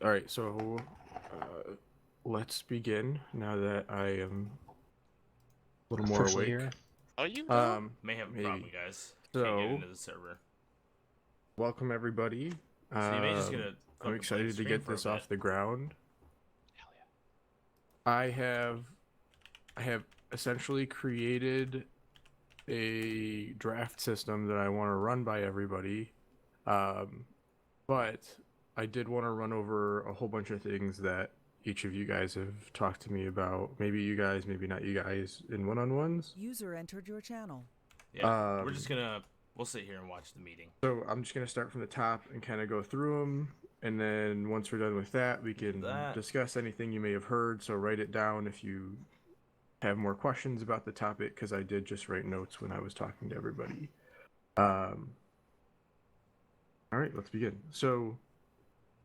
All right, so let's begin now that I am a little more Officially awake. here. Are you though? May have a problem, Maybe. guys. Can't get So, into the server. welcome everybody. So you may just get a I'm fucking blank excited to screen get for a this bit. off the ground. Hell yeah. I have I have essentially created a draft system that I want to run by everybody. But I did want to run over a whole bunch of things that each of you guys have talked to me about. Maybe you guys, maybe not you guys in one-on-ones. User entered your channel. Yeah, we'll sit here and watch the meeting. So I'm just gonna start from the top and kind of go through them, and then once we're done with that, we can discuss anything you may have heard. So write it down if you have more questions about the topic, because I did just write notes when I was talking to everybody. All right, let's begin. So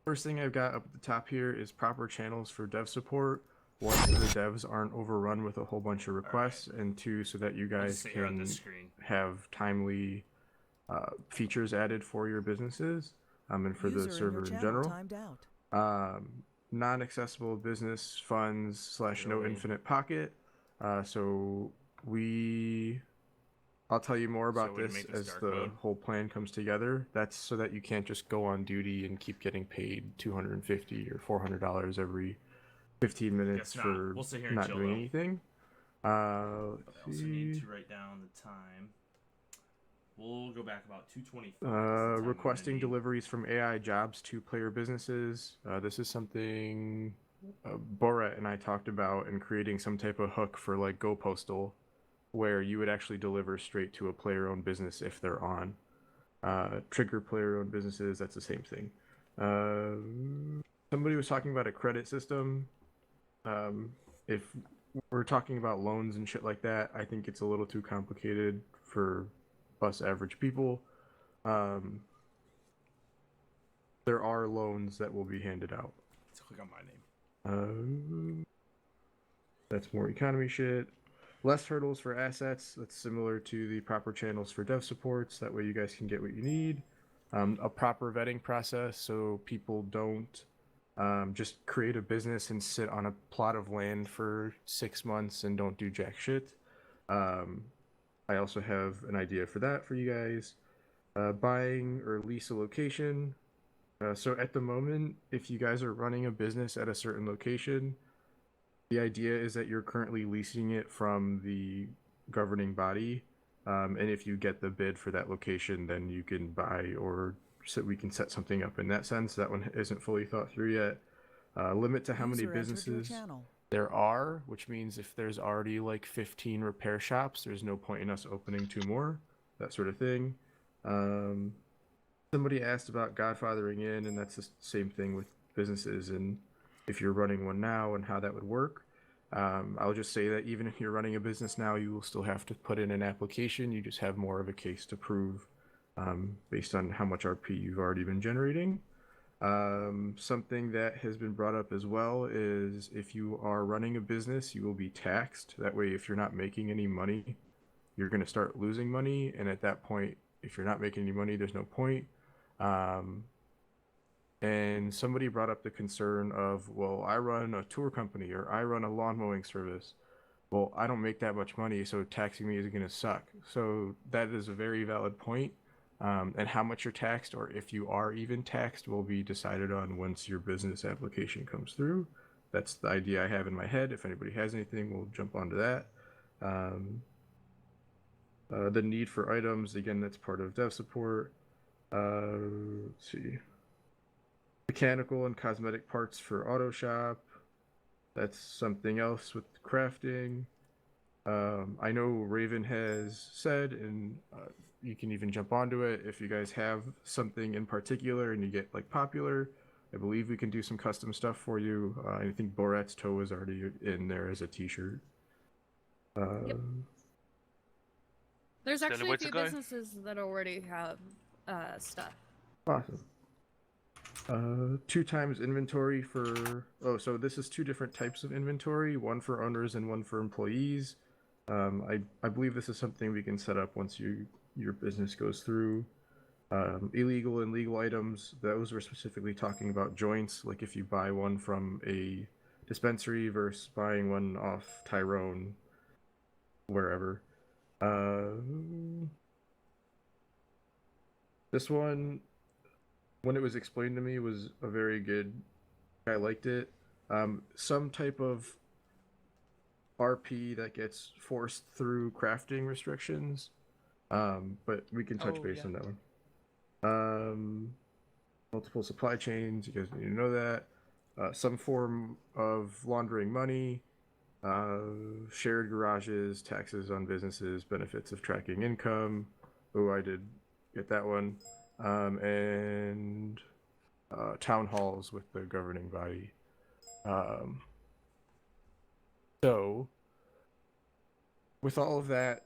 first thing I've got up at the top here is proper channels for dev support. One, so the devs aren't overrun with a whole bunch of requests, and two, so that you guys can have timely features added for your businesses and for the server in general. Timed out. Non-accessible business funds / no infinite pocket. So I'll tell you more about this as the whole plan comes together. That's so that you can't just go on duty and keep getting paid $250 or $400 every 15 minutes for not doing anything. I also need to write down the time. We'll go back about 2:25. Requesting deliveries from AI jobs to player businesses. This is something Borat and I talked about, and creating some type of hook for like Go Postal, where you would actually deliver straight to a player-owned business if they're on. Trigger player-owned businesses, that's the same thing. Somebody was talking about a credit system. If we're talking about loans and shit like that, I think it's a little too complicated for us average people. There are loans that will be handed out. Let's click on my name. That's more economy shit. Less hurdles for assets. That's similar to the proper channels for dev supports. That way you guys can get what you need. A proper vetting process so people don't just create a business and sit on a plot of land for 6 months and don't do jack shit. I also have an idea for that for you guys. Buying or lease a location. So at the moment, if you guys are running a business at a certain location, the idea is that you're currently leasing it from the governing body. And if you get the bid for that location, then you can buy, or so we can set something up in that sense. That one isn't fully thought through yet. Limit to how many businesses there are, which means if there's already like 15 repair shops, there's no point in us opening 2 more, that sort of thing. Somebody asked about godfathering in, and that's the same thing with businesses, and if you're running one now and how that would work. I'll just say that even if you're running a business now, you will still have to put in an application. You just have more of a case to prove based on how much RP you've already been generating. Something that has been brought up as well is if you are running a business, you will be taxed. That way, if you're not making any money, you're going to start losing money. And at that point, if you're not making any money, there's no point. And somebody brought up the concern of, well, I run a tour company or I run a lawn mowing service. Well, I don't make that much money, so taxing me is going to suck. So that is a very valid point. And how much you're taxed, or if you are even taxed, will be decided on once your business application comes through. That's the idea I have in my head. If anybody has anything, we'll jump onto that. The need for items, again, that's part of dev support. Let's see. Mechanical and cosmetic parts for auto shop. That's something else with crafting. I know Raven has said, and you can even jump onto it if you guys have something in particular and you get like popular. I believe we can do some custom stuff for you. I think Borat's toe is already in there as a t-shirt. Yep. There's actually a few businesses that already have stuff. Awesome. 2 times inventory for... Oh, so this is 2 different types of inventory, one for owners and one for employees. I believe this is something we can set up once your business goes through. Illegal and legal items, those were specifically talking about joints, like if you buy one from a dispensary versus buying one off Tyrone, wherever. This one, when it was explained to me, was a very good. I liked it. Some type of RP that gets forced through crafting restrictions, but we can touch base on that one. Multiple supply chains, you guys need to know that. Some form of laundering money, shared garages, taxes on businesses, benefits of tracking income. Oh, I did get that one. And town halls with the governing body. So, with all of that,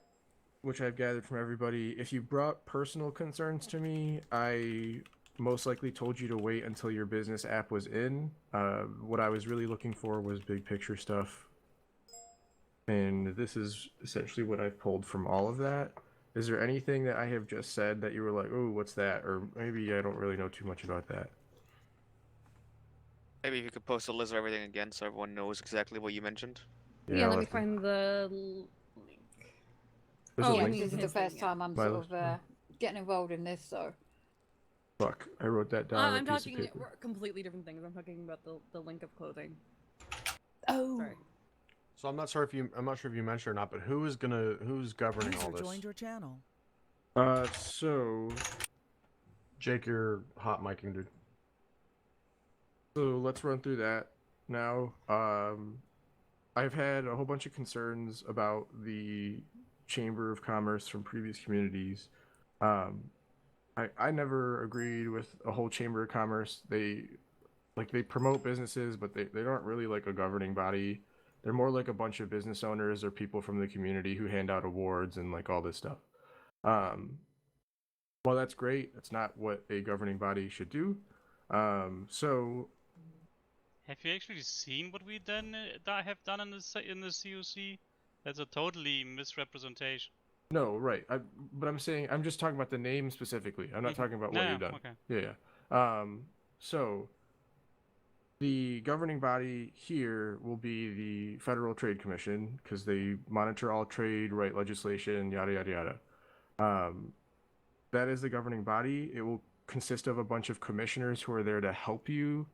which I've gathered from everybody, if you brought personal concerns to me, I most likely told you to wait until your business app was in. What I was really looking for was big picture stuff. And this is essentially what I've pulled from all of that. Is there anything that I have just said that you were like, oh, what's that? Or maybe I don't really know too much about that. Maybe if you could post a list of everything again so everyone knows exactly what you mentioned. Yeah, I'll let me have to- find the link. There's Oh, a yeah, link. me This is the first time I'm My sort list. of getting involved in this, so. Fuck, I wrote that down on a I'm piece talking of paper. completely different things. I'm talking about the link of clothing. Oh. Sorry. So I'm not sure if you mentioned or not, but who's governing all User this? joined your channel. So Jake, you're hot micing, dude. So let's run through that now. I've had a whole bunch of concerns about the Chamber of Commerce from previous communities. I never agreed with a whole Chamber of Commerce. They promote businesses, but they aren't really like a governing body. They're more like a bunch of business owners or people from the community who hand out awards and like all this stuff. Well, that's great. That's not what a governing body should do. So Have you actually seen what we done that have done in the COC? That's a totally misrepresentation. no, right. But I'm saying I'm just talking about the name specifically. I'm not talking about what you've done. Okay. Yeah. So the governing body here will be the Federal Trade Commission because they monitor all trade, write legislation, yada yada yada. That is the governing body. It will consist of a bunch of commissioners who are there to help you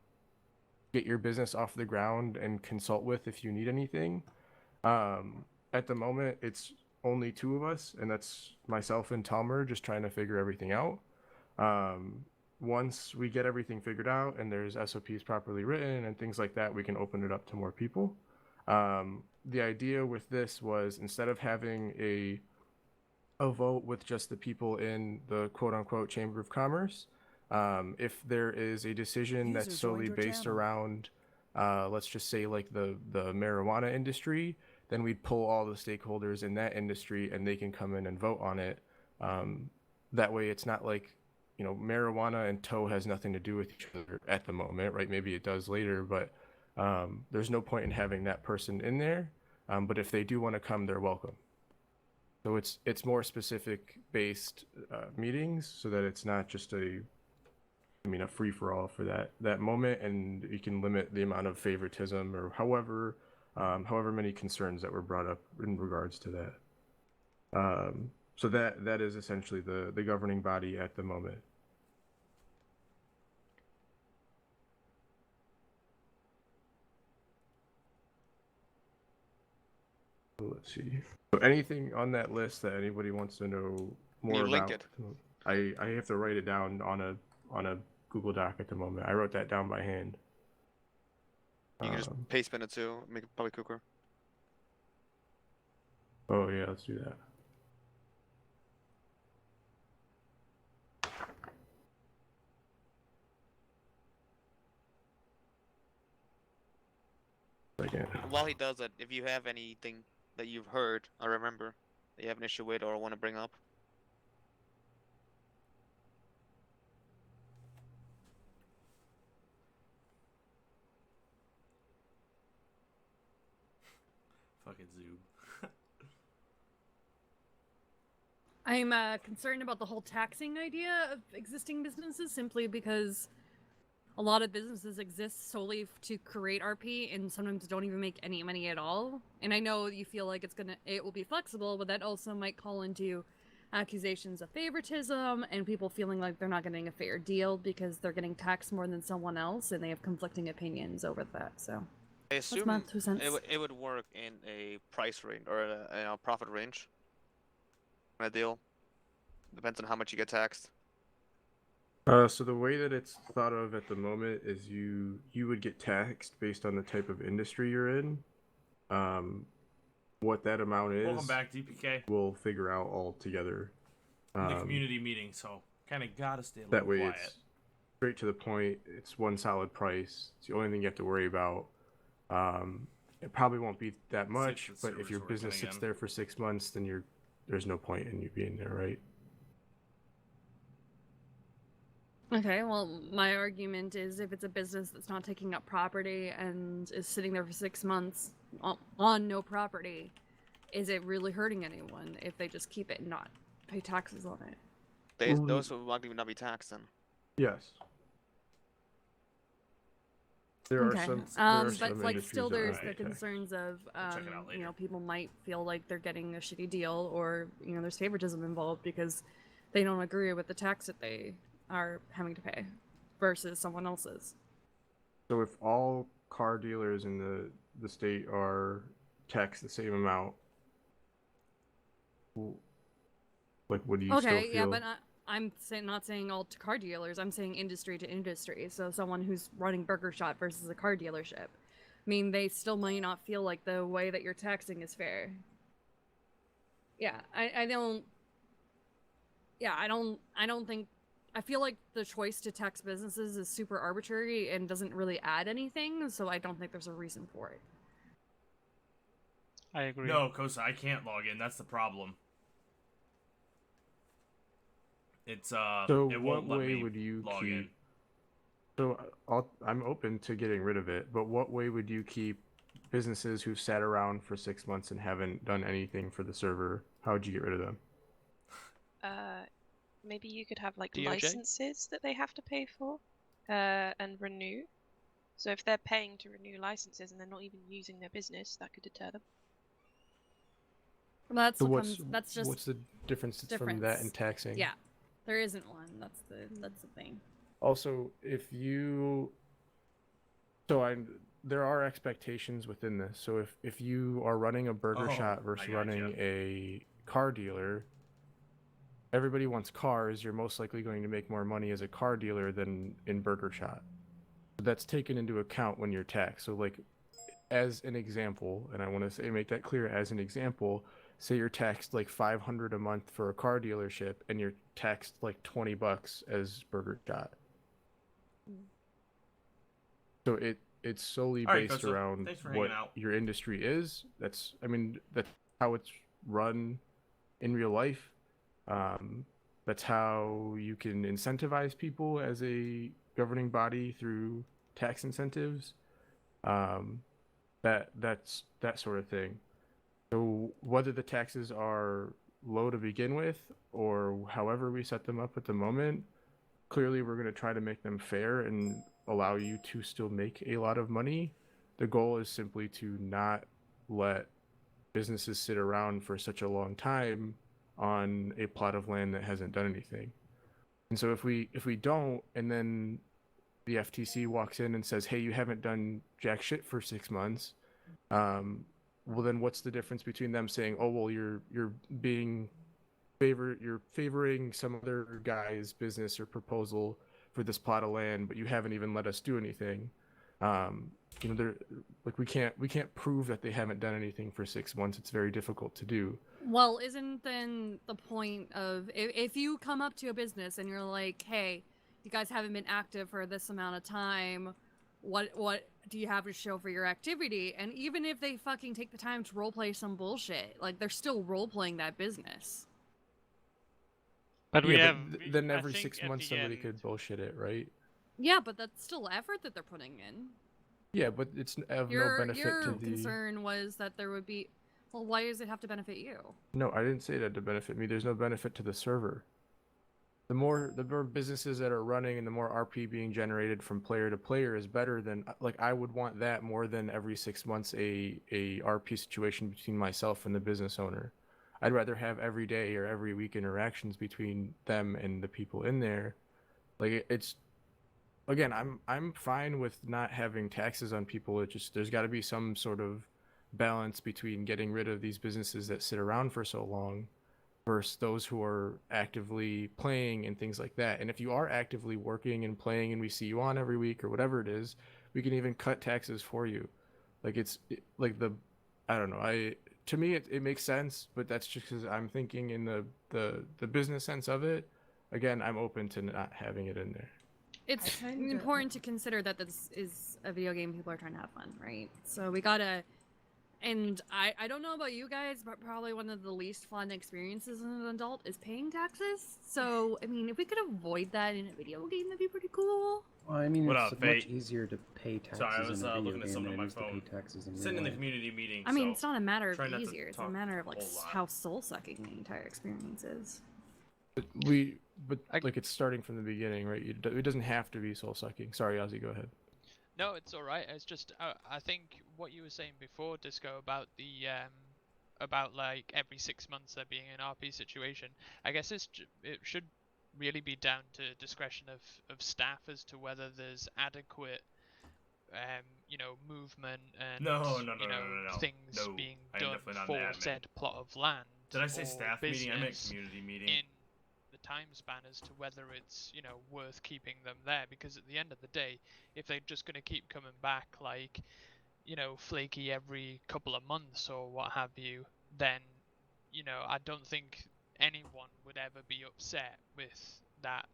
get your business off the ground and consult with if you need anything. At the moment, it's only two of us, and that's myself and Talmer just trying to figure everything out. Once we get everything figured out and there's SOPs properly written and things like that, we can open it up to more people. The idea with this was instead of having a vote with just the people in the quote unquote Chamber of Commerce, if there is a decision User that's solely joined your based channel. around, let's just say like the marijuana industry, then we'd pull all the stakeholders in that industry and they can come in and vote on it. That way it's not like, you know, marijuana and tow has nothing to do with each other at the moment, right? Maybe it does later, but there's no point in having that person in there. But if they do want to come, they're welcome. So it's more specific based meetings so that it's not just a free for all for that moment, and you can limit the amount of favoritism or however many concerns that were brought up in regards to that. So that is essentially the governing body at the moment. So let's see. So anything on that list that anybody wants to know more You about? link it. I have to write it down on a Google Doc at the moment. I wrote that down by hand. You can just paste in it too, make it probably quicker. Oh yeah, let's do that. Second. While he does that, if you have anything that you've heard or remember that you have an issue with or want to bring up. Fucking Zoob. I'm concerned about the whole taxing idea of existing businesses simply because a lot of businesses exist solely to create RP and sometimes don't even make any money at all. And I know you feel like it will be flexible, but that also might call into accusations of favoritism and people feeling like they're not getting a fair deal because they're getting taxed more than someone else and they have conflicting opinions over that. So I that's assume my 2 cents. it would work in a price range or a profit range. A deal depends on how much you get taxed. So the way that it's thought of at the moment is you would get taxed based on the type of industry you're in. What that amount is, Welcome back, DPK. we'll figure out all together. In the community meeting, so kind of gotta stay a little That way, quiet. it's straight to the point. It's one solid price. It's the only thing you have to worry about. It probably won't be that much, the but if server's your working business sits again. there for 6 months, then there's no point in you being there, right? Okay, well, my argument is if it's a business that's not taking up property and is sitting there for 6 months on no property, is it really hurting anyone if they just keep it and not pay taxes on it? Those will not even not be taxed then. Yes. There are Okay, some. but like still industries that there's aren't the taxed. concerns of check it out you know, later. people might feel like they're getting a shitty deal or you know there's favoritism involved because they don't agree with the tax that they are having to pay versus someone else's. So if all car dealers in the state are taxed the same amount, like, what do you still Okay, feel? yeah, but I'm not saying all to car dealers. I'm saying industry to industry. So someone who's running burger shop versus a car dealership. I mean, they still might not feel like the way that you're taxing is fair. Yeah, I don't. Yeah, I don't think. I feel like the choice to tax businesses is super arbitrary and doesn't really add anything. So I don't think there's a reason for it. I agree. No, Kosa, I can't log in. That's the problem. It's So it what won't let way me would you log keep? in. So I'm open to getting rid of it, but what way would you keep businesses who've sat around for 6 months and haven't done anything for the server? How would you get rid of them? Maybe you could have like DOJ? licenses that they have to pay for and renew. So if they're paying to renew licenses and they're not even using their business, that could deter them. Well, that's So what comes. That's just what's the difference from that and taxing? Yeah, there isn't one. That's the thing. Also, if you, there are expectations within this. So if you are running a burger Oh, shop versus I gotcha. running a car dealer, everybody wants cars. You're most likely going to make more money as a car dealer than in burger shop. So that's taken into account when you're taxed. So like, as an example, and I want to say make that clear as an example. Say you're taxed like $500 a month for a car dealership, and you're taxed like $20 as burger shop. So it's solely All right, based Kosa, around thanks for what hanging out. your industry is. That's how it's run in real life. That's how you can incentivize people as a governing body through tax incentives. That's that sort of thing. So whether the taxes are low to begin with or however we set them up at the moment, clearly we're going to try to make them fair and allow you to still make a lot of money. The goal is simply to not let businesses sit around for such a long time on a plot of land that hasn't done anything. And so if we don't, and then the FTC walks in and says, hey, you haven't done jack shit for 6 months, well, then what's the difference between them saying, oh, well, you're favoring some other guy's business or proposal for this plot of land, but you haven't even let us do anything. They're like, we can't prove that they haven't done anything for 6 months. It's very difficult to do. Well, isn't then the point of if you come up to a business and you're like, hey, you guys haven't been active for this amount of time, what do you have to show for your activity? And even if they fucking take the time to roleplay some bullshit, like they're still roleplaying that business. But we have. Then I every think 6 at months the somebody end- could bullshit it, right? Yeah, but that's still effort that they're putting in. Yeah, but it's of no benefit Your to the. concern was that there would be. Well, why does it have to benefit you? No, I didn't say that to benefit me. There's no benefit to the server. The more businesses that are running and the more RP being generated from player to player is better than, like, I would want that more than every 6 months a RP situation between myself and the business owner. I'd rather have every day or every week interactions between them and the people in there. Like, it's, again, I'm fine with not having taxes on people. It just, there's got to be some sort of balance between getting rid of these businesses that sit around for so long versus those who are actively playing and things like that. And if you are actively working and playing and we see you on every week or whatever it is, we can even cut taxes for you. Like, like I don't know, to me it makes sense, but that's just because I'm thinking in the business sense of it. Again, I'm open to not having it in there. It's important to consider that this is a video game. People are trying to have fun, right? So we gotta. And I don't know about you guys, but probably one of the least fun experiences as an adult is paying taxes. So, I mean, if we could avoid that in a video game, that'd be pretty cool. Well, I mean, What it's up, much Fate? easier to pay taxes Sorry, I was in a video looking at game something than on it my is to phone. pay taxes in Sitting in real the life. community meeting. I mean, so it's not a matter of try not to easier. It's a talk matter of, a like, whole lot. how soul-sucking the entire experience is. But like, it's starting from the beginning, right? It doesn't have to be soul sucking. Sorry, Ozzy, go ahead. No, it's all right. It's just I think what you were saying before, Disco, about the about like every 6 months there being an RP situation. I guess it should really be down to discretion of staff as to whether there's adequate movement and things No, being I am done definitely not for an admin. said plot of land. Did I say or staff meeting? I meant business community meeting. in the time span as to whether it's worth keeping them there, because at the end of the day, if they're just going to keep coming back like flaky every couple of months or what have you, then I don't think anyone would ever be upset with that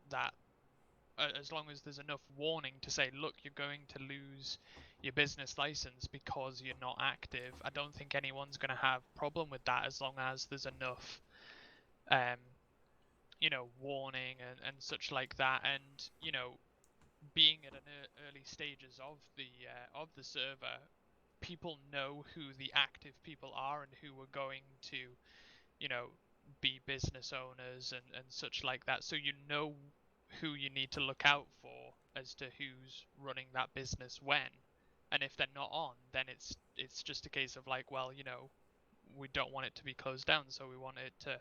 as long as there's enough warning to say, look, you're going to lose your business license because you're not active. I don't think anyone's going to have problem with that as long as there's enough warning and such like that. And being at an early stages of the server, people know who the active people are and who are going to be business owners and such like that, so who you need to look out for as to who's running that business when. And if they're not on, then it's just a case of like, well, we don't want it to be closed down, so we want it to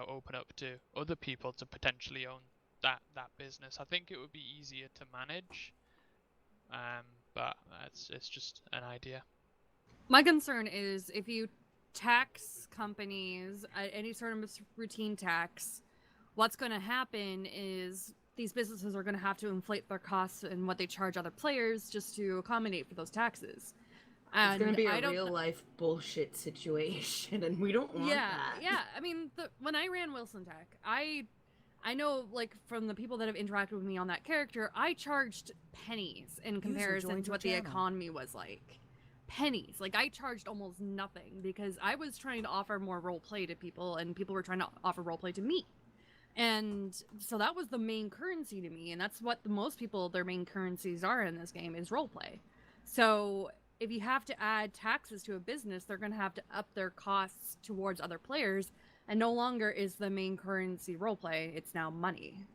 open up to other people to potentially own that business. I think it would be easier to manage, but it's just an idea. My concern is if you tax companies at any sort of routine tax, what's going to happen is these businesses are going to have to inflate their costs and what they charge other players just to accommodate for those taxes. And it's going to be a real life bullshit situation, and we don't want that. Yeah. I mean, when I ran Wilson Tech, I know, like, from the people that have interacted with me on that character, I charged pennies in comparison to what the economy was like. Pennies. Like, I charged almost nothing because I was trying to offer more roleplay to people, and people were trying to offer roleplay to me. And so that was the main currency to me, and that's what most people, their main currencies are in this game, is roleplay. So if you have to add taxes to a business, they're going to have to up their costs towards other players, and no longer is the main currency roleplay, it's now money.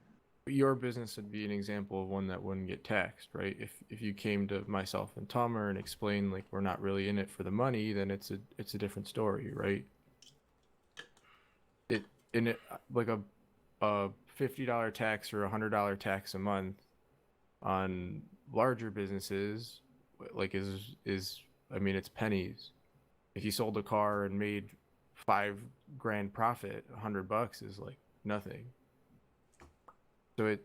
Your business would be an example of one that wouldn't get taxed, right? If you came to myself and Tomer and explained, like, we're not really in it for the money, then it's a different story, right? Like a $50 tax or $100 tax a month on larger businesses, like, is I mean, it's pennies. If you sold a car and made $5,000 profit, $100 is like nothing. So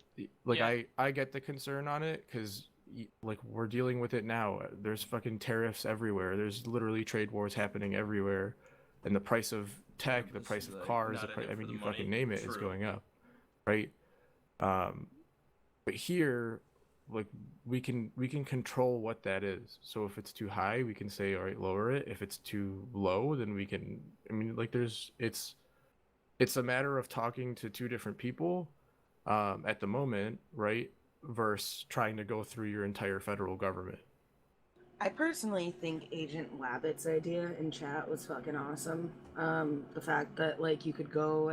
I get the concern on it, because like, we're dealing with it now. There's fucking tariffs everywhere. There's literally trade wars happening everywhere, and the price of tech, the price of cars, I mean, you fucking name it, is going up, right? But here, like, we can control what that is. So if it's too high, we can say, all right, lower it. If it's too low, then we can, I mean, like, it's a matter of talking to two different people at the moment, right? Versus trying to go through your entire federal government. I personally think Agent Wabbit's idea in chat was fucking awesome. The fact that like you could go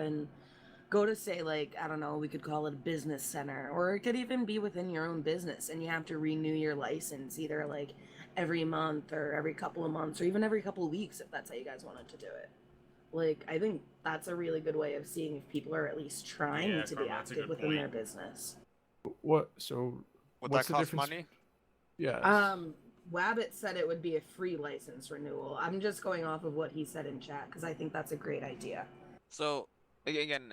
to say like, I don't know, we could call it a business center, or it could even be within your own business, and you have to renew your license either like every month or every couple of months or even every couple of weeks if that's how you guys wanted to do it. Like, I think that's a really good way of seeing if people are at least trying Yeah, to be Carmen, that's a active good within point. their business. What? So Would what's that the cost difference? money? Yeah. Wabbit said it would be a free license renewal. I'm just going off of what he said in chat because I think that's a great idea. So again,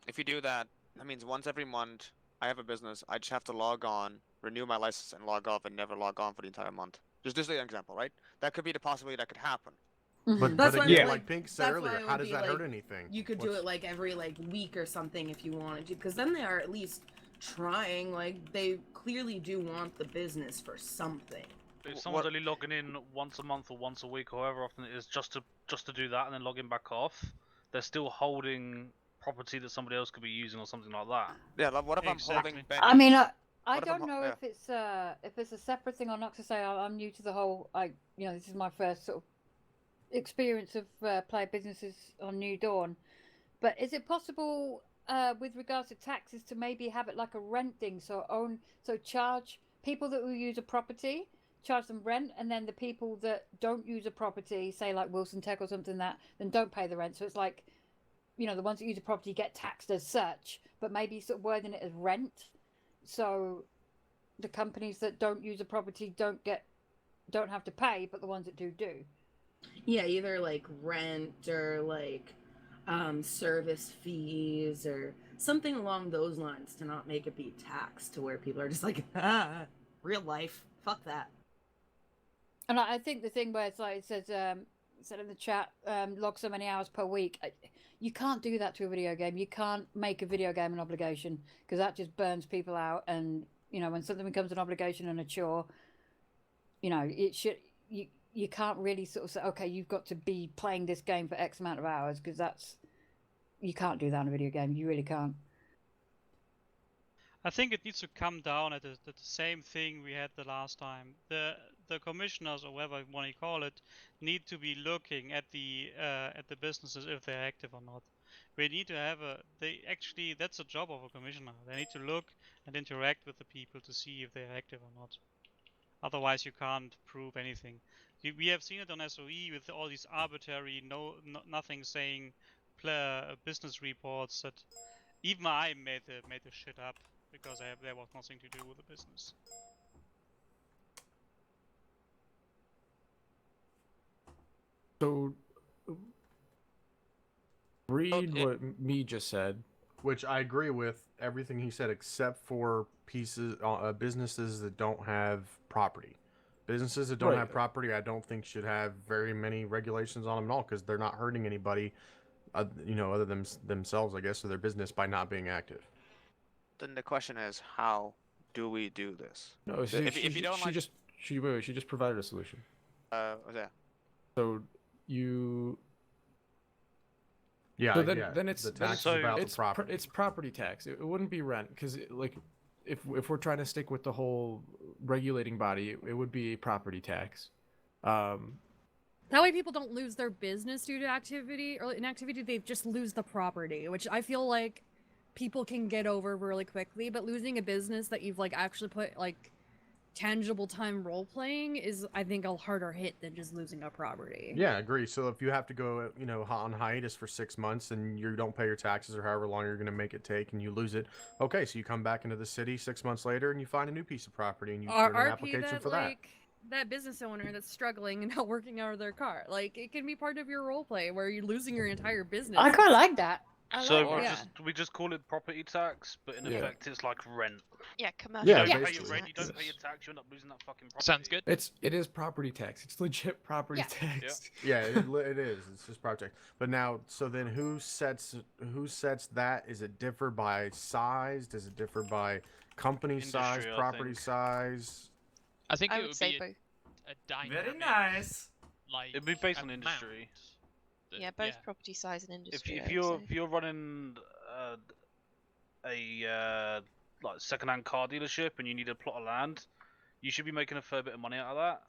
if you do that, that means once every month I have a business, I just have to log on, renew my license, and log off, and never log on for the entire month. Just an example, right? That could be the possibility that could happen. But That's but why, again, like, like Pink said that's why earlier, it how would does be, that hurt like, anything? You could do it like every like week or something if you wanted to, because then they are at least trying. Like they clearly do want the business for something. If someone's only logging in once a month or once a week or however often it is just to do that and then logging back off, they're still holding property that somebody else could be using or something like that. Yeah, like what if I'm Exactly. holding bennies? I mean, I What if don't I'm- know yeah. if it's a separate thing or not. To say I'm new to the whole. This is my first sort of experience of player businesses on New Dawn. But is it possible, with regards to taxes, to maybe have it like a rent thing? So charge people that will use a property, charge them rent, and then the people that don't use a property, say like Wilson Tech or something, then don't pay the rent. So it's like, the ones that use a property get taxed as such, but maybe sort of wording it as rent. So the companies that don't use a property don't have to pay, but the ones that do. Yeah, either like rent or like service fees or something along those lines to not make it be taxed to where people are just like, real life, fuck that. And I think the thing where it's like it said in the chat, log so many hours per week. You can't do that to a video game. You can't make a video game an obligation because that just burns people out. And when something becomes an obligation and a chore, it should you can't really sort of say, okay, you've got to be playing this game for X amount of hours because you can't do that in a video game. You really can't. I think it needs to come down at the same thing we had the last time. The commissioners, or whatever you want to call it, need to be looking at the businesses if they're active or not. We need to have that's a job of a commissioner. They need to look and interact with the people to see if they're active or not. Otherwise, you can't prove anything. We have seen it on SOE with all these arbitrary nothing saying business reports that even I made the shit up because there was nothing to do with the business. So read what me just said. Which I agree with everything he said, except for businesses that don't have property. Businesses that don't Right. have property, I don't think should have very many regulations on them at all because they're not hurting anybody, other than themselves, I guess, or their business by not being active. Then the question is, how do we do this? No, if you don't like, she just provided a solution. yeah. So you. Yeah, So then, yeah. then it's the then tax it's, is about it's the property. It's property tax. It wouldn't be rent because like if we're trying to stick with the whole regulating body, it would be a property tax. That way people don't lose their business due to activity or inactivity, they just lose the property, which I feel like people can get over really quickly, but losing a business that you've like actually put like tangible time role playing is, I think, a harder hit than just losing a property. Yeah, I agree. So if you have to go, on hiatus for 6 months and you don't pay your taxes or however long you're going to make it take and you lose it, okay, so you come back into the city 6 months later and you find a new piece of property and you turn an application for that. That business owner that's struggling and not working out of their car, like it can be part of your role play where you're losing your entire business. I quite like that. We just call it property tax, but in effect it's like rent. Yeah, commercial. Yeah, You don't pay basically. your rent, you don't pay your tax, you end up losing that fucking property. Sounds good. It is property tax. It's legit property tax. Yeah, it is. It's just project. But now, so then who sets that? Is it differ by size? Does it differ by company size, Industry, I property think. size? I think I it would would say be both. a dynamic. Very nice. Like It'd be based on amount industry. that- Yeah, both property size and industry. If I would you're say. if you're running a like second-hand car dealership and you need a plot of land, you should be making a fair bit of money out of that.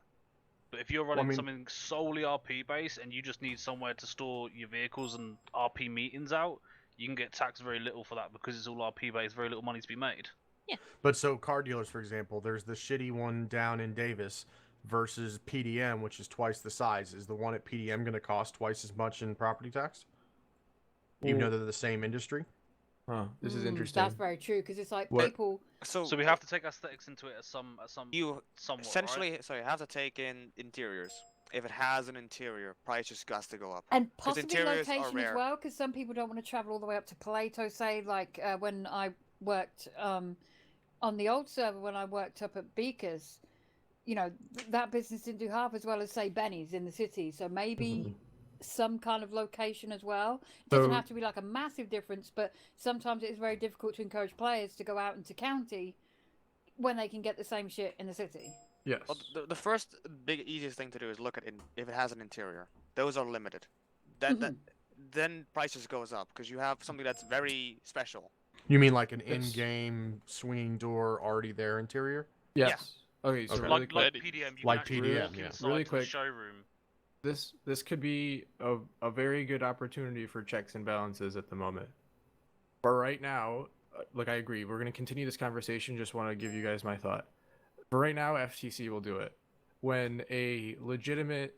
But if you're running something solely RP based and you just need somewhere to store your vehicles and RP meetings out, you can get taxed very little for that because it's all RP based, very little money to be made. Yeah. But so car dealers, for example, there's the shitty one down in Davis versus PDM, which is twice the size. Is the one at PDM going to cost twice as much in property tax? Even though they're the same industry? Huh, this is interesting. That's very true, because it's like What- people... So we have to take aesthetics into it at some somewhat, Essentially, right? sorry, have to take in interiors. If it has an interior, price just has to go up. And 'Cause possibly interiors are location as rare. well, because some people don't want to travel all the way up to Plato, say, like when I worked on the old server, when I worked up at Beakers, you know, that business didn't do half as well as, say, Benny's in the city. So maybe some kind of location as well. It doesn't have to be like a massive difference, but sometimes it is very difficult to encourage players to go out into county when they can get the same shit in the city. Yes. Well, the first big easiest thing to do is look at if it has an interior. Those are limited. Then prices goes up because you have something that's very special. You mean like an in-game swinging door already there interior? Yes. Okay, so Okay. really Like quick, PDM, you Like can actually PDM, walk yeah. inside Really to quick. the showroom. this could be a very good opportunity for checks and balances at the moment. But right now, look, I agree. We're going to continue this conversation. Just want to give you guys my thought. For right now, FTC will do it. When a legitimate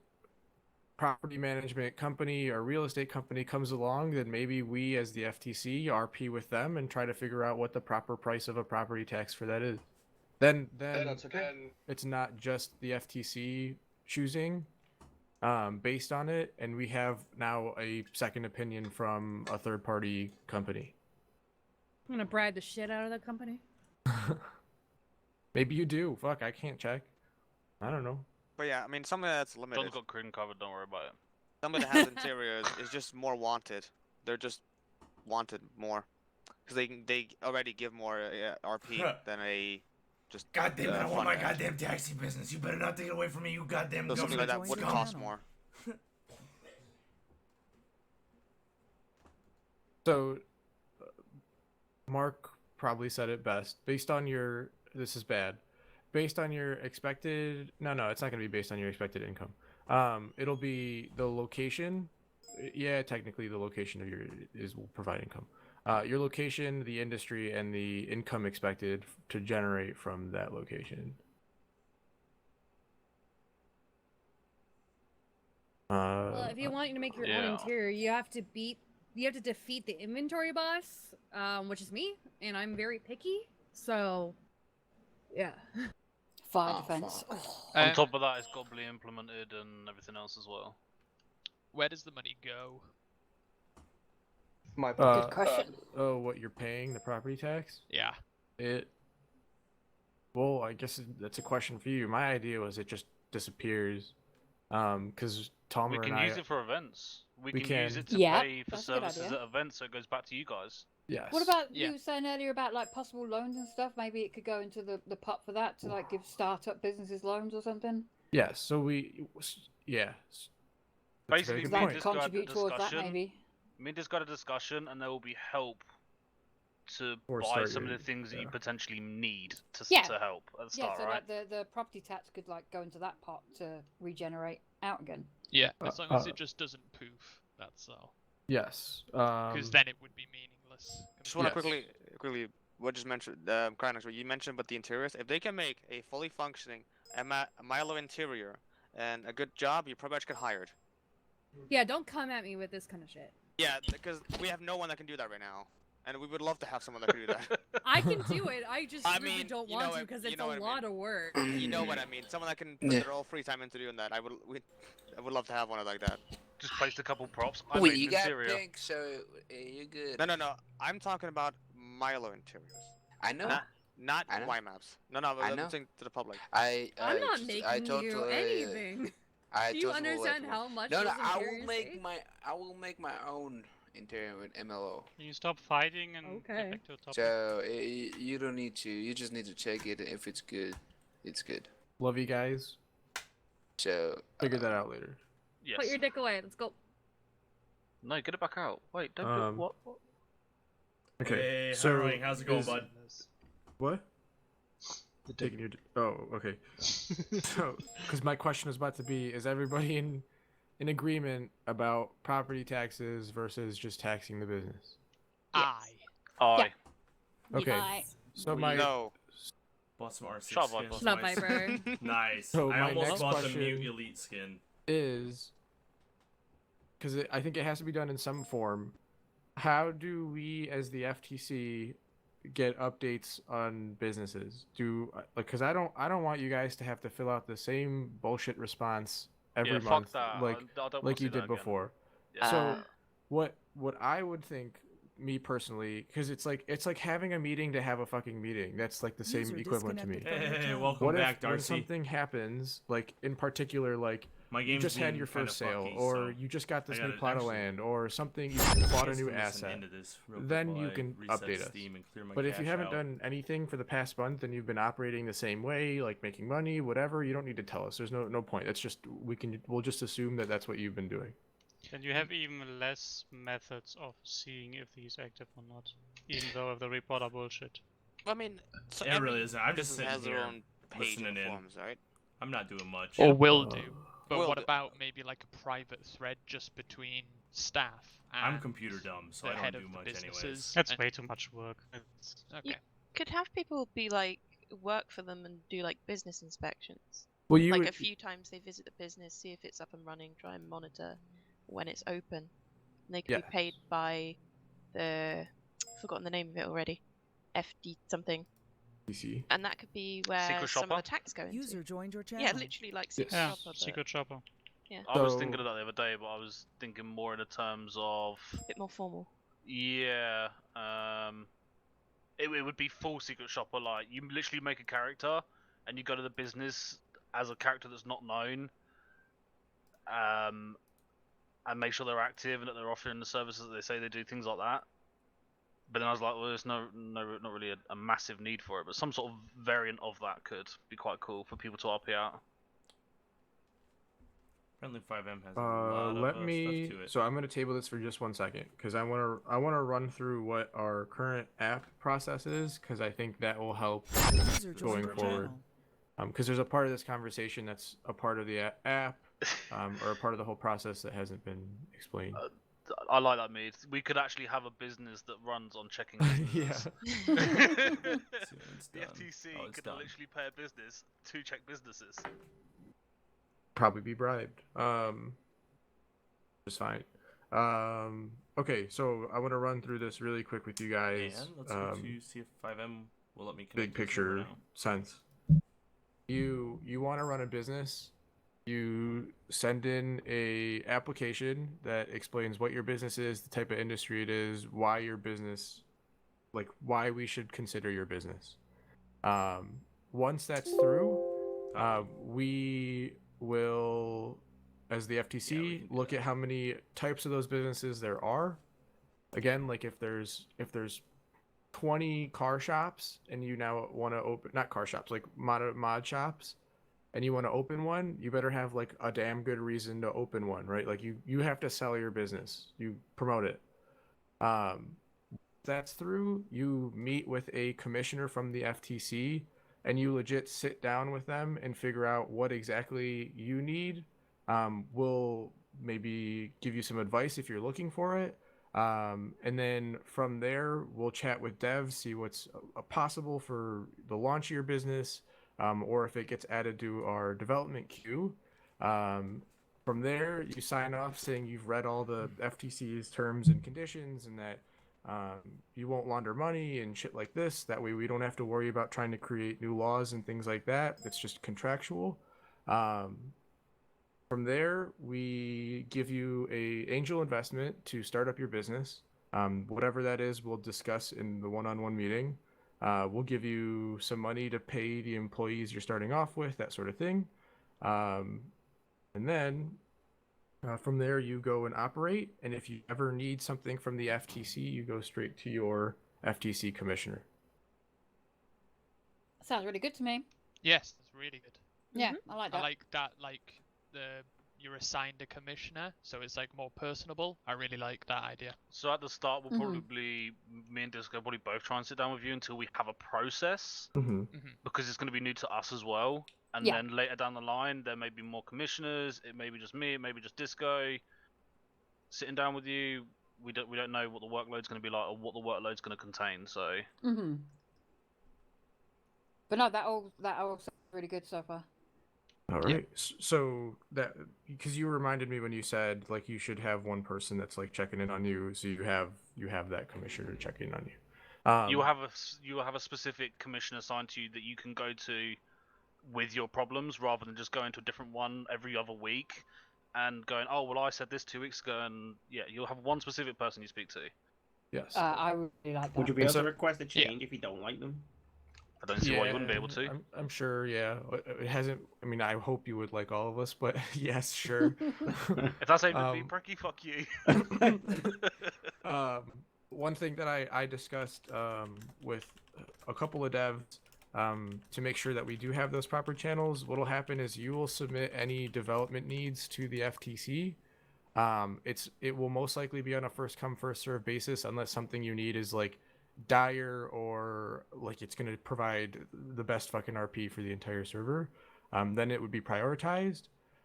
property management company or real estate company comes along, then maybe we as the FTC RP with them and try to figure out what the proper price of a property tax for that is. Then it's not just the FTC choosing based on it, and we have now a second opinion from a third party company. I'm gonna bribe the shit out of that company. Maybe you do. Fuck, I can't check. I don't know. But yeah, I mean, something that's limited. John's got Crin covered, don't worry about it. Something that has interiors is just more wanted. They're just wanted more because they already give more RP than a just. God damn it! I want fund my badge. goddamn taxi business. You better not take it away from me, you goddamn So something like that government would Join the cost channel. more. So, Mark probably said it best. Based on your, this is bad. Based on your expected, no, it's not going to be based on your expected income. It'll be the location. Yeah, technically the location of will provide income. Your location, the industry, and the income expected to generate from that location. Well, if you want to make your own yeah. interior, you have to defeat the inventory boss, which is me, and I'm very picky. So, yeah. Fire defense. On top of that, it's got to be implemented and everything else as well. Where does the money go? Good question. Oh, what you're paying the property tax? Yeah. Well, I guess that's a question for you. My idea was it just disappears, because Tom We and can I. use it for events. We We can use can. it to Yeah, pay for that's a good services idea. at events, so it goes back to you guys. Yes. What about Yeah. you were saying earlier about like possible loans and stuff? Maybe it could go into the pot for that to like give startup businesses loans or something. Yes. So yeah. That's a very Basically, good we Like point. just got a contribute towards that discussion. maybe. Me just got a discussion, and there will be help to Or buy start some of your- the things that you yeah. potentially need to Yeah. to help at the Yeah, start, so right? like the property tax could like go into that pot to regenerate out again. Yeah, as long as uh, it just doesn't poof. That's all. Yes. Because then it would be meaningless. Just want to Yes. quickly, what just mentioned, Krynox, what you mentioned about the interiors. If they can make a fully functioning Milo interior and a good job, you probably should get hired. Yeah, don't come at me with this kind of shit. Yeah, because we have no one that can do that right now, and we would love to have someone that can do that. I can do it. I just I really mean, don't you know want to what- because you it's know a what I lot mean. of work. You know what I mean? Someone that can put their all free time into doing that. I would love to have one like that. Just placed a couple props. I Wait, made you an got interior. pink, so you're good. No. I'm talking about Milo interiors. I know. Not I know. Y maps. No, I I'm know. saying to the public. I'm I'm not making you anything. Do you understand how much No, those I will interiors make take? I will make my own interior with MLO. Can you stop fighting and Okay. get back to the topic? So you don't need to. You just need to check it. If it's good, it's good. Love you guys. So Figure that out later. Yes. Put your dick away. Let's go. No, get it back out. Wait, don't do what? Okay. Hey, so Harrowing, how's it going, bud? what? taking your. Oh, okay. So, because my question was about to be, is everybody in agreement about property taxes versus just taxing the business? Aye. Aye. Okay. Aye. So my No. Bought some R6 Shut up, skins. Viper. Shut up, Viper. Nice. So I my almost next bought the question Mute Elite skin. is, because I think it has to be done in some form. How do we, as the FTC, get updates on businesses? Because I don't want you guys to have to fill out the same bullshit response every Yeah, month, fuck that. like I don't wanna like you see that did again. before. Yeah. So what I would think, me personally, because it's like having a meeting to have a fucking meeting. That's like the same User equivalent to me. disconnected from your Hey, channel. welcome What back, if when Darcy. something happens, like in particular, like My you game's just had being your kinda first sale, fucky, or so you just got this I new gotta plot of actually- land, or something, you bought a new asset, Into this real quick then while you I can reset update us. Steam and clear my But if you cache haven't out. done anything for the past month and you've been operating the same way, like making money, whatever, you don't need to tell us. There's no point. It's just we'll just assume that that's what you've been doing. And you have even less methods of seeing if he's active or not, even though if the report are bullshit. I mean, so It every really isn't. I'm just business sitting has their here own page listening and in. forums, right? I'm not doing much. Or will do. But Will what do. about maybe like a private thread just between staff and I'm computer dumb, so the I don't head do of the much businesses? anyways. That's and- way too much work. Okay. Could have people be like work for them and do like business inspections. Well, you Like would- a few times they visit the business, see if it's up and running, try and monitor when it's open. And they could be paid by the I've forgotten the name of it already. FD something. PC. And that could be where Secret some of shopper? the tax go into. User joined your channel. Yeah, literally like secret Yeah, shopper. But secret shopper. yeah, I was So- thinking of that the other day, but I was thinking more in the terms of a bit more formal. yeah. It would be full secret shopper. Like you literally make a character and you go to the business as a character that's not known, and make sure they're active and that they're offering the services that they say they do, things like that. But then I was like, well, there's not really a massive need for it, but some sort of variant of that could be quite cool for people to RP out. Friendly 5M has a lot of Let me. stuff to it. So I'm going to table this for just one second because I want to run through what our current app process is because I think that will help User joined going your forward. channel. Because there's a part of this conversation that's a part of the app, or a part of the whole process that hasn't been explained. I like that, Mead. We could actually have a business that runs on checking businesses. Yeah. The FTC could literally pay a business to check businesses. Probably be bribed. Just fine. Okay, so I want to run through this really quick with you guys. And let's go to see if 5M will let me connect Big to the server picture now. sense. You want to run a business. You send in a application that explains what your business is, the type of industry it is, why your business, like why we should consider your business. Once that's through, we will, as the FTC, look at how many types of those businesses there are. Again, like if there's 20 car shops and you now want to open, not car shops, like mod shops, and you want to open one, you better have like a damn good reason to open one, right? Like you have to sell your business, you promote it. That's through, you meet with a commissioner from the FTC and you legit sit down with them and figure out what exactly you need. We'll maybe give you some advice if you're looking for it. And then from there, we'll chat with devs, see what's possible for the launch of your business, or if it gets added to our development queue. From there, you sign off saying you've read all the FTC's terms and conditions and that you won't launder money and shit like this. That way we don't have to worry about trying to create new laws and things like that. It's just contractual. From there, we give you a angel investment to start up your business. Whatever that is, we'll discuss in the one-on-one meeting. We'll give you some money to pay the employees you're starting off with, that sort of thing. And then from there, you go and operate. And if you ever need something from the FTC, you go straight to your FTC commissioner. Sounds really good to me. Yes, that's really good. Yeah, I like that. I like that, like the you're assigned a commissioner, so it's like more personable. I really like that idea. So at the start, we'll probably me and Disco probably both try and sit down with you until we have a process, because it's going to be new to us as well. And then later down the line, there may be more commissioners. It may be just me. It may be just Disco. Sitting down with you, we don't know what the workload's going to be like or what the workload's going to contain. So. But no, that all sounds really good so far. All right. So that, because you reminded me when you said like you should have one person that's like checking in on you, so you have that commissioner checking on you. You will have a specific commissioner assigned to you that you can go to with your problems, rather than just going to a different one every other week and going, oh well, I said this 2 weeks ago, and yeah, you'll have one specific person you speak to. Yes. I really like that. Would you be able to request a change if you don't like them? I don't see why you wouldn't be able to. I'm sure, yeah. It hasn't. I mean, I hope you would like all of us, but yes, sure. If that's aimed at me, Pricky, fuck you. One thing that I discussed with a couple of devs to make sure that we do have those proper channels, what'll happen is you will submit any development needs to the FTC. It will most likely be on a first come first serve basis unless something you need is like dire or like it's going to provide the best fucking RP for the entire server. Then it would be prioritized,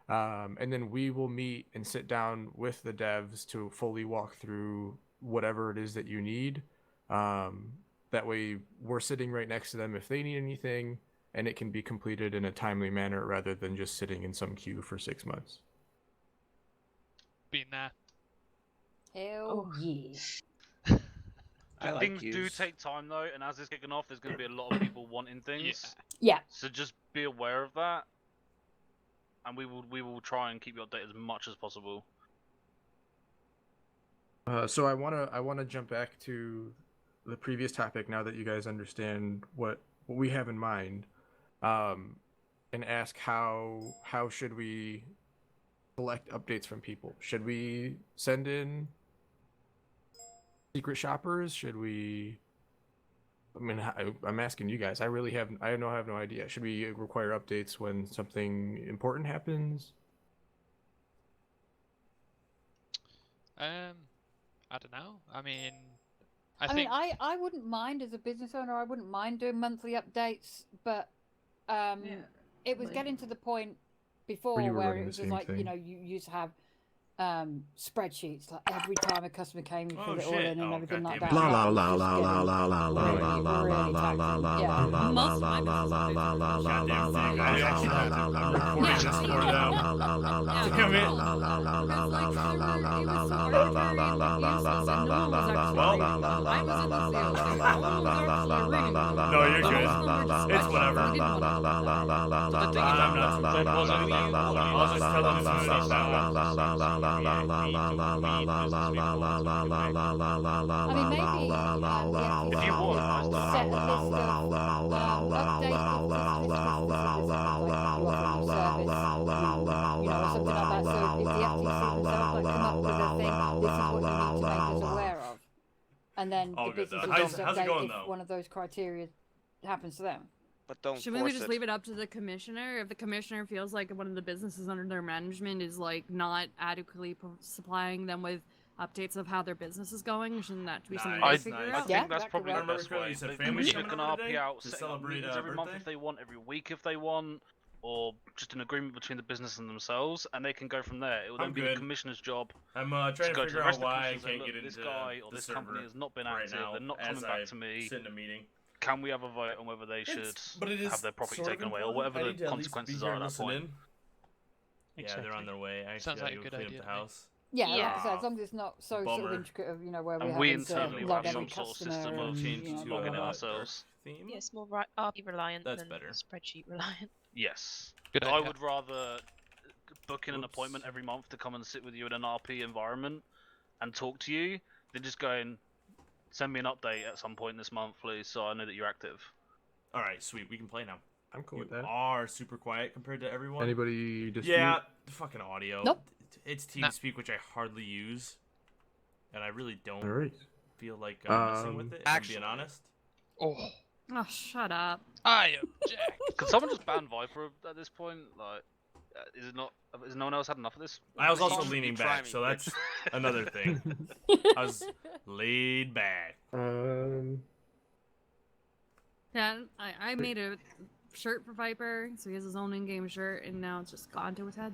and then we will meet and sit down with the devs to fully walk through whatever it is that you need. That way we're sitting right next to them if they need anything, and it can be completed in a timely manner rather than just sitting in some queue for 6 months. Been there. Hell yeah. Things do take time though, and as it's kicking off, there's going to be a lot of people wanting things. Yeah. So just be aware of that, and we will try and keep you updated as much as possible. So I wanna jump back to the previous topic now that you guys understand what we have in mind, and ask how should we collect updates from people? Should we send in secret shoppers? Should we? I mean, I'm asking you guys. I have no idea. Should we require updates when something important happens? I don't know. I mean, I wouldn't mind as a business owner. I wouldn't mind doing monthly updates, but it was getting to the point before where it was just like, you know, you used to have spreadsheets like every time a customer came and filled it all in and everything like that. La la la la la la la la la la la la la No, you're good. It's whatever. I'll just tell them and then the business will just update if one of those criteria happens to them. But don't Should we just leave it up to the commissioner? If the commissioner feels like one of the businesses under their management is like not adequately supplying them with updates of how their business is going, shouldn't that be something they figure out? I think that's probably the best way. They can RP out, set up meetings every month if they want, every week if they want, or just an agreement between the business and themselves, and they can go from there. It will then be the commissioner's job. I'm trying to go figure the rest out why I of the can't get into this guy or this company has not been active. now They're not coming back to me. Sit in a meeting. Can we have a vote on whether they should have their property taken away, or whatever the consequences are at that point? Yeah, they're on their way. I Sounds like a good clean idea up the house. Yeah, like I said, as long as it's not so sort of intricate of, you know, where and we we have internally log have every some sort of customer system and, of you know, logging it blah, blah, ourselves. Yeah, it's more RP reliant than spreadsheet reliant. Yes. Good I idea. would rather book in an appointment every month to come and sit with you in an RP environment and talk to you than just going, send me an update at some point this month, please, so I know that you're active. All right, sweet. We can play now. I'm cool you with that. Are super quiet compared to everyone. Anybody dispute? Yeah, the fucking audio. Nope. It's TeamSpeak, which I hardly use, and I really don't Alright. feel like I'm messing with it. If I'm being honest. Oh, shut up. I object. Could someone just ban Viper at this point? Like, Is it not? Has no one else had enough of this? I was also Fine. leaning try back, me, so that's bitch. another thing. I was laid back. Yeah, I made a shirt for Viper, so he has his own in-game shirt, and now it's just gone to his head.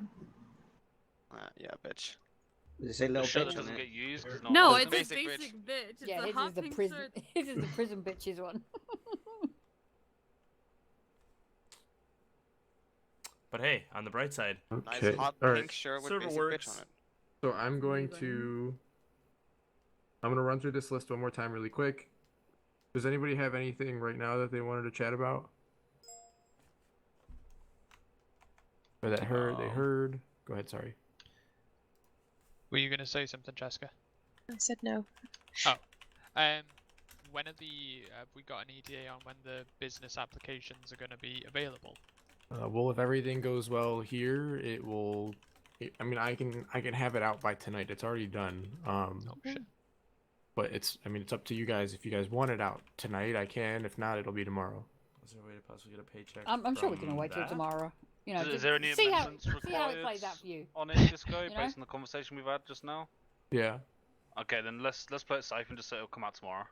Yeah, bitch. Does it say The little shirt bitch that on doesn't it? get used. 'Cause No, one it's person- a basic basic bitch. It's Yeah, a his hot is the pink prison. shirt. His is the prison bitches one. But hey, on the bright side, Nice Okay. hot All pink right. shirt with server basic works. bitch on it. So I'm going Amazing. to run through this list one more time really quick. Does anybody have anything right now that they wanted to chat about? Or that they heard? Go ahead, sorry. Were you going to say something, Jessica? I said no. When are have we got an ETA on when the business applications are going to be available? Well, if everything goes well here, it will. I mean, I can have it out by tonight. It's already done. Oh shit. But it's up to you guys. If you guys want it out tonight, I can. If not, it'll be tomorrow. is there a way to possibly get a paycheck? I'm sure we from can wait till that? tomorrow. You know, Is just there any see how amendments see how it required plays out for you. on it, Disco, You know? based on the conversation we've had just now? Yeah. Okay, then let's play it safe and just say it'll come out tomorrow.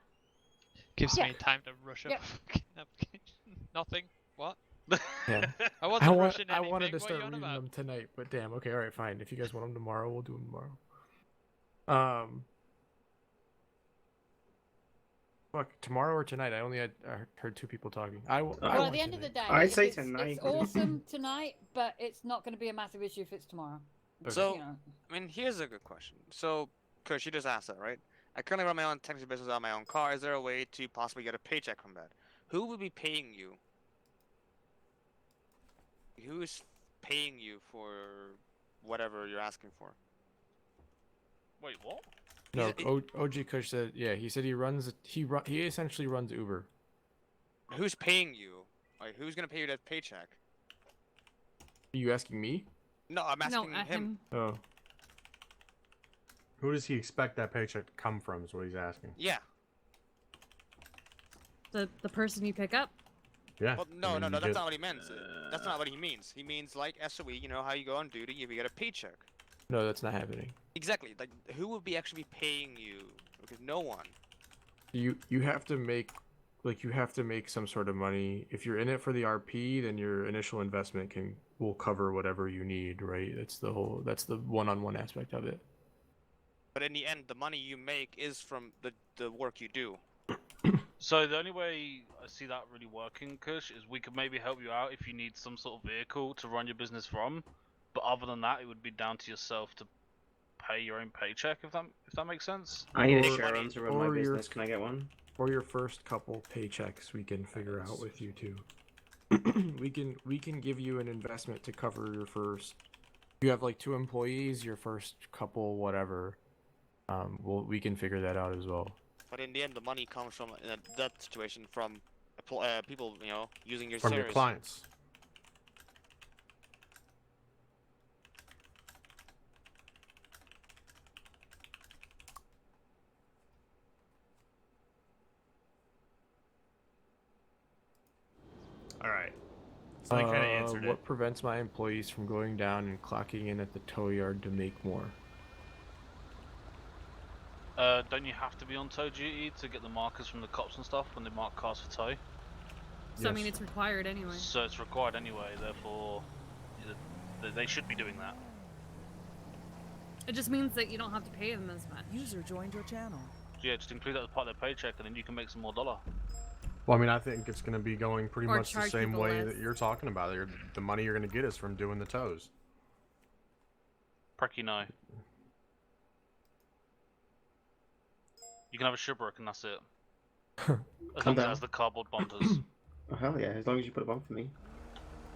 Gives Yeah. me time to rush up Yep. a fucking application. Nothing. What? Yeah. I wasn't rushing I anything. wanted to What are start you on reading about? them tonight, but damn. Okay, all right, fine. If you guys want them tomorrow, we'll do them tomorrow. Fuck, tomorrow or tonight? I only heard two people talking. Well, at the end of the day, I'd say it's tonight. awesome tonight, but it's not going to be a massive issue if it's tomorrow. So, You know. I mean, here's a good question. So, Kush, you just asked that, right? I currently run my own taxi business on my own car. Is there a way to possibly get a paycheck from that? Who would be paying you? Who is paying you for whatever you're asking for? Wait, what? No, OG Kush said, yeah, he said he essentially runs Uber. Who's paying you? Like, who's gonna pay you that paycheck? Are you asking me? No, I'm asking him. Oh. Who does he expect that paycheck to come from is what he's asking. Yeah. The person you pick up. Yeah. Well, no, that's not what he meant. That's not what he means. He means like SOE, you know how you go on duty, you get a paycheck. No, that's not happening. Exactly. Like, who would be actually paying you? Because no one. You have to make some sort of money. If you're in it for the RP, then your initial investment will cover whatever you need, right? That's the one-on-one aspect of it. But in the end, the money you make is from the work you do. So the only way I see that really working, Kush, is we could maybe help you out if you need some sort of vehicle to run your business from. But other than that, it would be down to yourself to pay your own paycheck, if that makes sense. I need a Sharon to run my business. Can I get one? For your first couple paychecks, we can figure out with you too. we can give you an investment to cover your first. You have like 2 employees, your first couple, whatever. We can figure that out as well. But in the end, the money comes from in that situation from people, you know, using your From service. your clients. All right. So they kind of answered it. What prevents my employees from going down and clocking in at the tow yard to make more? Don't you have to be on tow duty to get the markers from the cops and stuff when they mark cars for tow? So I mean, it's required anyway. So it's required anyway, therefore they should be doing that. It just means that you don't have to pay them as much. User joined your channel. Yeah, just include that as part of their paycheck and then you can make some more dollar. Well, I mean, I think it's going to be going pretty Or much the charge same people way less. that you're talking about. The money you're going to get is from doing the tows. Precky no. You can have a shipwreck and that's it. As long as it has the cardboard bumpers. Oh hell yeah! As long as you put a bump for me.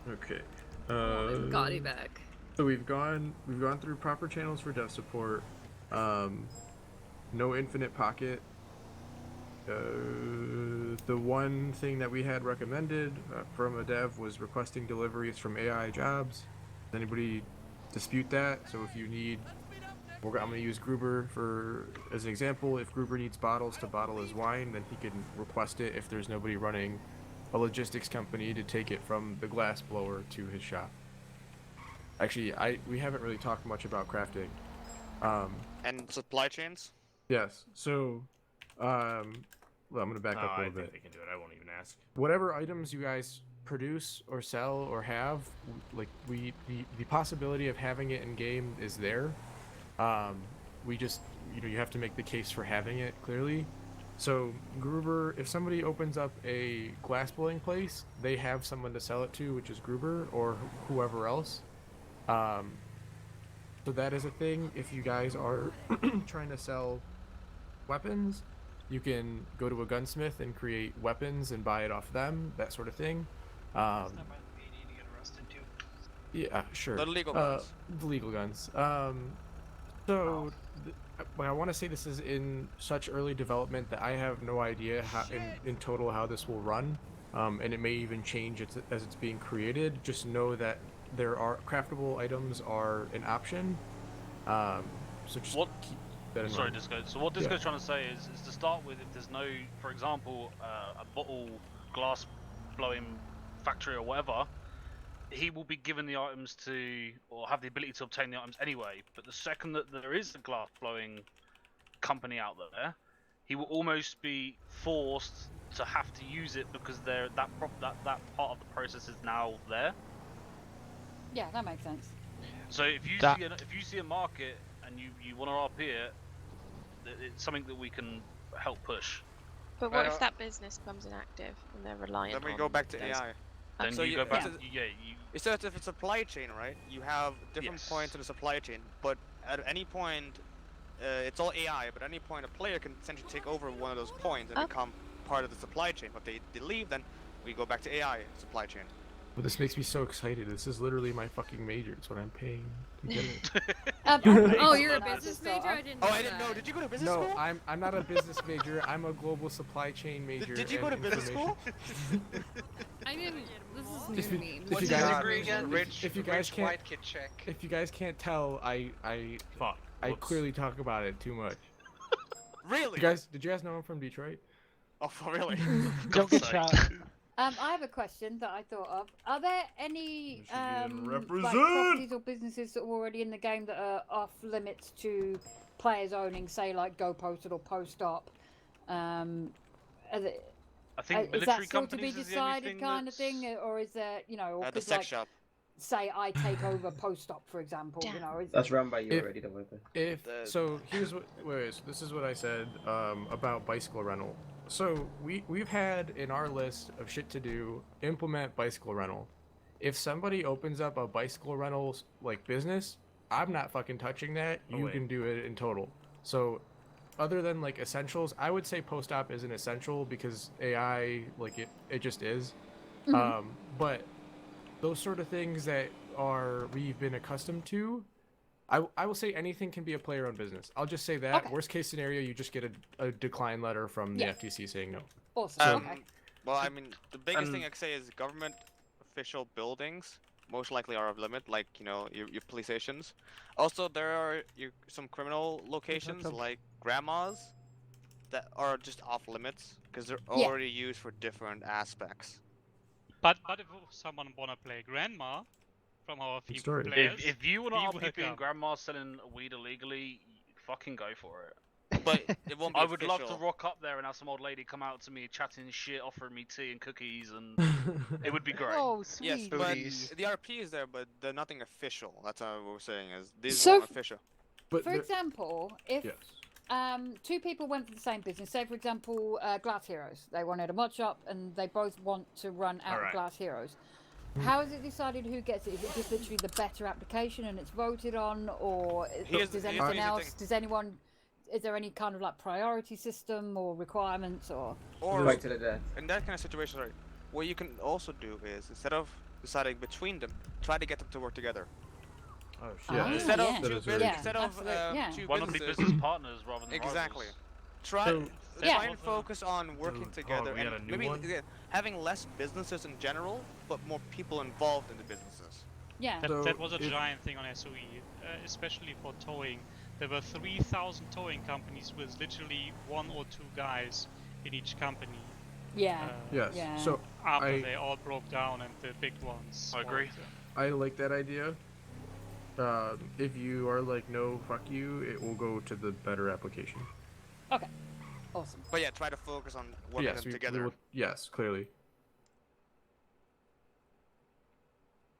Okay. Got it back. So we've gone through proper channels for dev support. No infinite pocket. The one thing that we had recommended from a dev was requesting deliveries from AI jobs. Does anybody dispute that? So if you need, I'm going to use Gruber as an example. If Gruber needs bottles to bottle his wine, then he can request it if there's nobody running a logistics company to take it from the glass blower to his shop. Actually, we haven't really talked much about crafting. And supply chains. Yes. So, well, I'm gonna back up a little I think bit. they can do it. I won't even ask. Whatever items you guys produce or sell or have, like the possibility of having it in game is there. We just, you have to make the case for having it clearly. So Gruber, if somebody opens up a glass blowing place, they have someone to sell it to, which is Gruber or whoever else. So that is a thing. If you guys are trying to sell weapons, you can go to a gunsmith and create weapons and buy it off them, that sort of thing. Yeah, sure. The legal guns. The legal guns. So I want to say this is in such early development that I have no idea how in total how this will run, and it may even change as it's being created. Just know that there are craftable items are an option. So just keep that in mind. Disco. So what Disco's trying to say is to start with, if there's no, for example, a bottle glass blowing factory or whatever, he will be given the items to, or have the ability to obtain the items anyway. But the second that there is a glass blowing company out there, he will almost be forced to have to use it because that part of the process is now there. Yeah, that makes sense. So if you see a market and you want to RP it, it's something that we can help push. But what if that business becomes inactive and they're reliant? Then we go back to AI. Then so you go back to It's if it's a supply chain, right? You have different points in the supply chain, but at any point, it's all AI. But at any point, a player can essentially take over one of those points and become part of the supply chain. But if they leave, then we go back to AI supply chain. Well, this makes me so excited. This is literally my fucking major. It's what I'm paying to get it. Oh, you're a business major? I didn't know. Oh, I didn't know. Did you go to business school? No, I'm not a business major. I'm a global supply chain major. Did you go to business school? I didn't. This is If new you, to me. if you What's guys, your degree again? if you guys Rich can't, white kid check. if you guys can't tell, I clearly talk about it too much. Really? Did you guys know I'm from Detroit? Oh, really? Don't get shot. I have a question that I thought of. Are there any like represent! properties or businesses that are already in the game that are off limits to players owning, say like Go Postal or Post Op? I is think military that still to be companies is the only decided thing kind of thing, or is there, or the could, sex like, shop. say I take over Post Op, for example, is That's run by you already, don't worry. So here's what this is what I said about bicycle rental. So we've had in our list of shit to do implement bicycle rental. If somebody opens up a bicycle rental like business, I'm not fucking touching that. You can do it in total. So other than like essentials, I would say post op is an essential because AI like it just is. But those sort of things that we've been accustomed to, I will say anything can be a player-owned business. I'll just say that. Okay. Worst case scenario, you just get a decline letter from the FTC saying no. Awesome. Okay. Well, I mean, the biggest thing I could say is government official buildings most likely are of limit, like your police stations. Also, there are some criminal locations like grandmas that are just off limits because they're already used for different aspects. But if someone wanna play grandma from our female players, if you want to RP welcome. and grandma selling weed illegally, fucking go for it. But it won't be I would love official. to rock up there and have some old lady come out to me chatting shit, offering me tea and cookies, and it would be great. Oh, sweet. Yes, but Booties. the RP is there, but they're nothing official. That's what we're saying is these So, aren't official. But for example, if yes. two people went for the same business, say for example, Glass Heroes, they wanted a mod shop and they both want to run out of Glass Heroes. How is it decided who gets it? Is it just literally the better application and it's voted on, or does anything else? Is there any kind of like priority system or requirements or? Right to the death. In that kind of situation, right, what you can also do is instead of deciding between them, try to get them to work together. Oh shit. Yeah. Instead of yeah. two Why not be businesses. business partners rather than Exactly. rivals? Try and focus on working together we got a and new maybe one? having less businesses in general, but more people involved in the businesses. Yeah. That was a giant thing on SOE, especially for towing. There were 3,000 towing companies with literally 1 or 2 guys in each company. Yeah. Yes. Yeah. So after they all broke down and the big ones. I agree. I like that idea. If you are like, no, fuck you, it will go to the better application. Okay. Awesome. But yeah, try to focus on working Yes, them together. will, yes, clearly.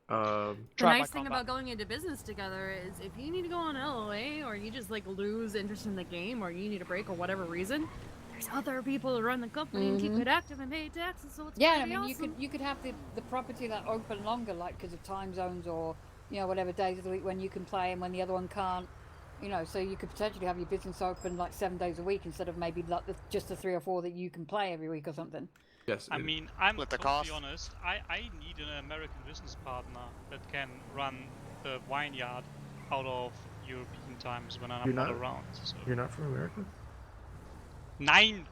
The nice thing about going into business together is if you need to go on LOA or you just like lose interest in the game or you need a break or whatever reason, there's other people to run the company and keep it active and pay taxes. So it's Yeah, I pretty mean, awesome. you could have the property that open longer, like because of time zones or whatever days of the week when you can play and when the other one can't. So you could potentially have your business open like 7 days a week instead of maybe like just the 3 or 4 that you can play every week or something. Yes. I mean, I'm With the totally cost. honest. I need an American business partner that can run the vineyard out of European times when I'm not around. So. You're not from America? Nine.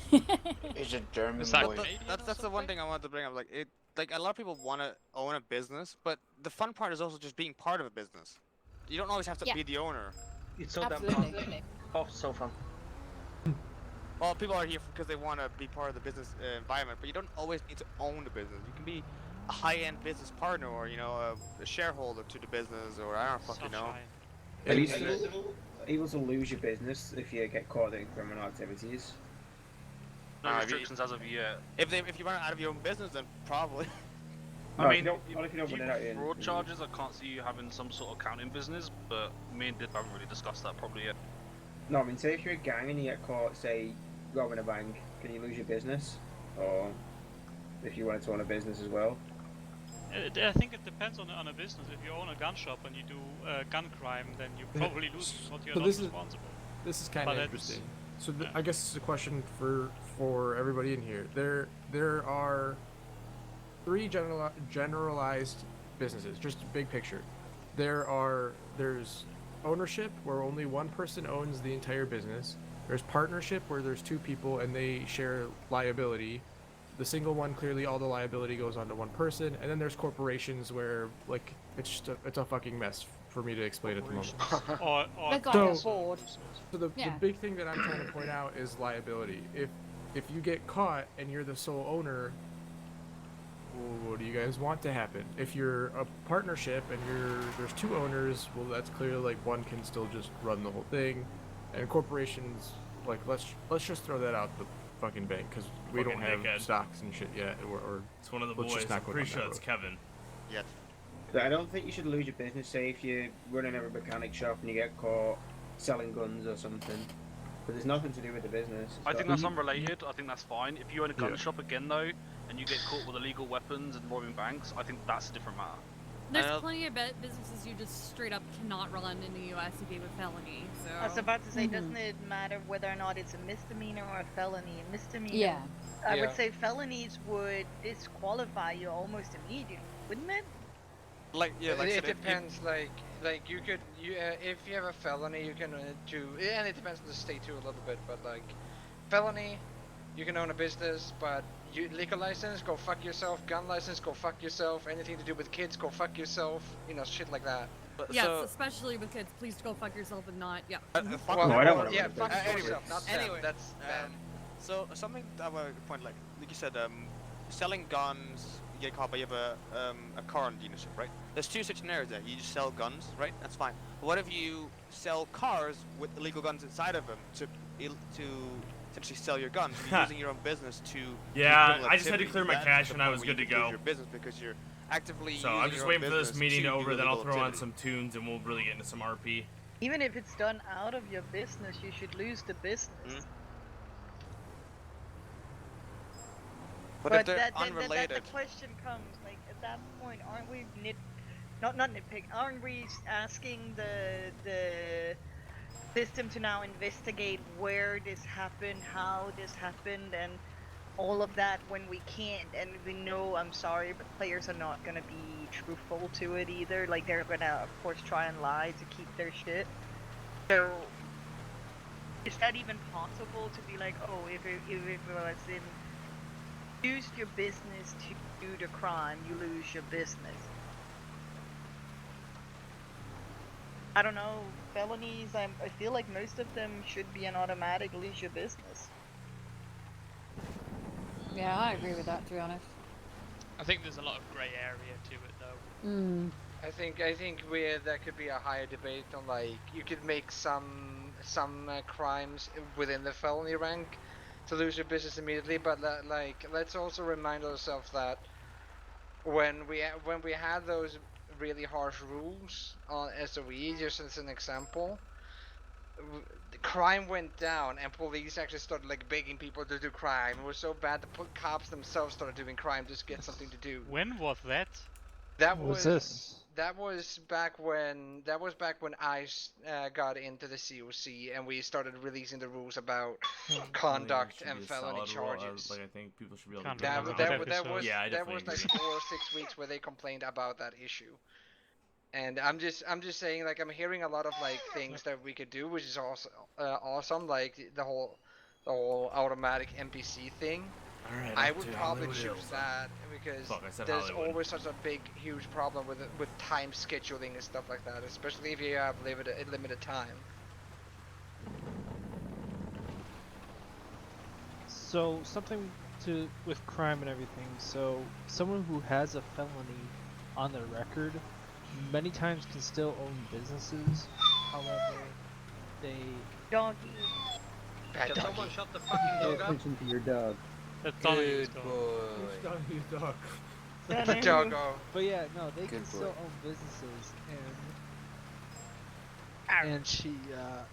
He's a German That- boy. That's the one thing I wanted to bring up. Like a lot of people want to own a business, but the fun part is also just being part of a business. You don't always have to be the owner. It's so damn fun. Oh, so fun. Well, people are here because they want to be part of the business environment, but you don't always need to own the business. You can be a high-end business partner, or a shareholder to the business, or I don't fucking know. Are you still able to lose your business if you get caught in criminal activities? No restrictions as of yet. If you run out of your own business, then probably. I mean, if you don't if run it out in fraud charges, I can't see you having some sort of accounting business, but me and Dip haven't really discussed that probably yet. No, I mean, say if you're a gang and you get caught, say, robbing a bank, can you lose your business? Or if you wanted to own a business as well? I think it depends on a business. If you own a gun shop and you do gun crime, then you probably lose what you're not responsible. This is kind of interesting. So I guess it's a question for everybody in here. There are 3 generalized businesses, just big picture. There's ownership, where only one person owns the entire business. There's partnership, where there's 2 people and they share liability. The single one, clearly all the liability goes onto one person. And then there's corporations, where like it's a fucking mess for me to explain at the moment. or board. So the big thing that I'm trying to point out is liability. If you get caught and you're the sole owner, what do you guys want to happen? If you're a partnership and there's 2 owners, well, that's clearly like one can still just run the whole thing. And corporations, like let's just throw that out the fucking bank, because we don't have stocks and shit yet. Or it's one of the boys. I'm pretty sure it's Kevin. Yes. I don't think you should lose your business. Say if you're running a mechanic shop and you get caught selling guns or something, but there's nothing to do with the business. I think that's unrelated. I think that's fine. If you own a gun shop again though, and you get caught with illegal weapons and robbing banks, I think that's a different matter. There's plenty of businesses you just straight up cannot run in the U.S. if you have a felony. So I was about to say, doesn't it matter whether or not it's a misdemeanor or a felony? A misdemeanor, yeah, I would say felonies would disqualify you almost immediately, wouldn't it? It depends. Like you could, if you have a felony, you can do, and it depends on the state too a little bit. But like, felony, you can own a business, but liquor license, go fuck yourself. Gun license, go fuck yourself. Anything to do with kids, go fuck yourself. Shit like that. Yes, especially with kids. Please go fuck yourself and not. Yeah. Fuck yourself. Not anyway, that's so something that I want to point, like you said, selling guns. You get caught, but you have a car dealership, right? There's 2 such scenarios there. You just sell guns, right? That's fine. But what if you sell cars with illegal guns inside of them to essentially sell your guns? You're using your own business to. Yeah, I just had to clear my cache and I was good to go. Your business because you're actively. So I'm just waiting for this meeting to over. Then I'll throw on some tunes and we'll really get into some RP. Even if it's done out of your business, you should lose the business. But if they're unrelated. The question comes, like, at that point, aren't we not nitpick? Aren't we asking the system to now investigate where this happened, how this happened, and all of that when we can't? And we know, I'm sorry, but players are not gonna be truthful to it either. Like, they're gonna, of course, try and lie to keep their shit. So, is that even possible to be like, oh, if it was in used your business to do the crime, you lose your business? I don't know, felonies, I feel like most of them should be an automatic lose your business. Yeah, I agree with that, to be honest. I think there's a lot of grey area to it, though. I think that could be a higher debate on, like, you could make some crimes within the felony rank to lose your business immediately, but like let's also remind ourselves that when we had those really harsh rules on SOE, just as an example, the crime went down and police actually started like begging people to do crime. It was so bad the cops themselves started doing crime just to get something to do. When was that? That What was was this? that was back when I got into the COC and we started releasing the rules about conduct and felony charges. Like I think people should be able to. Can't do remember that. what episode. Yeah, I that definitely was like agree. 4 or 6 weeks where they complained about that issue. And I'm just saying, like, I'm hearing a lot of like things that we could do, which is also awesome, like the whole automatic NPC thing. Alright, I up would to probably Hollywood choose Hills. that because Fuck, I said there's Hollywood. always such a big, huge problem with time scheduling and stuff like that, especially if you have limited time. So something with crime and everything. So someone who has a felony on their record many times can still own businesses. However, they Doggy. Bad Can someone doggy. shut the fucking Pay dog up? attention to your dog. That's Donahue's Good dog. boy. Doggo. But yeah, no, they can Good still boy. own businesses, and she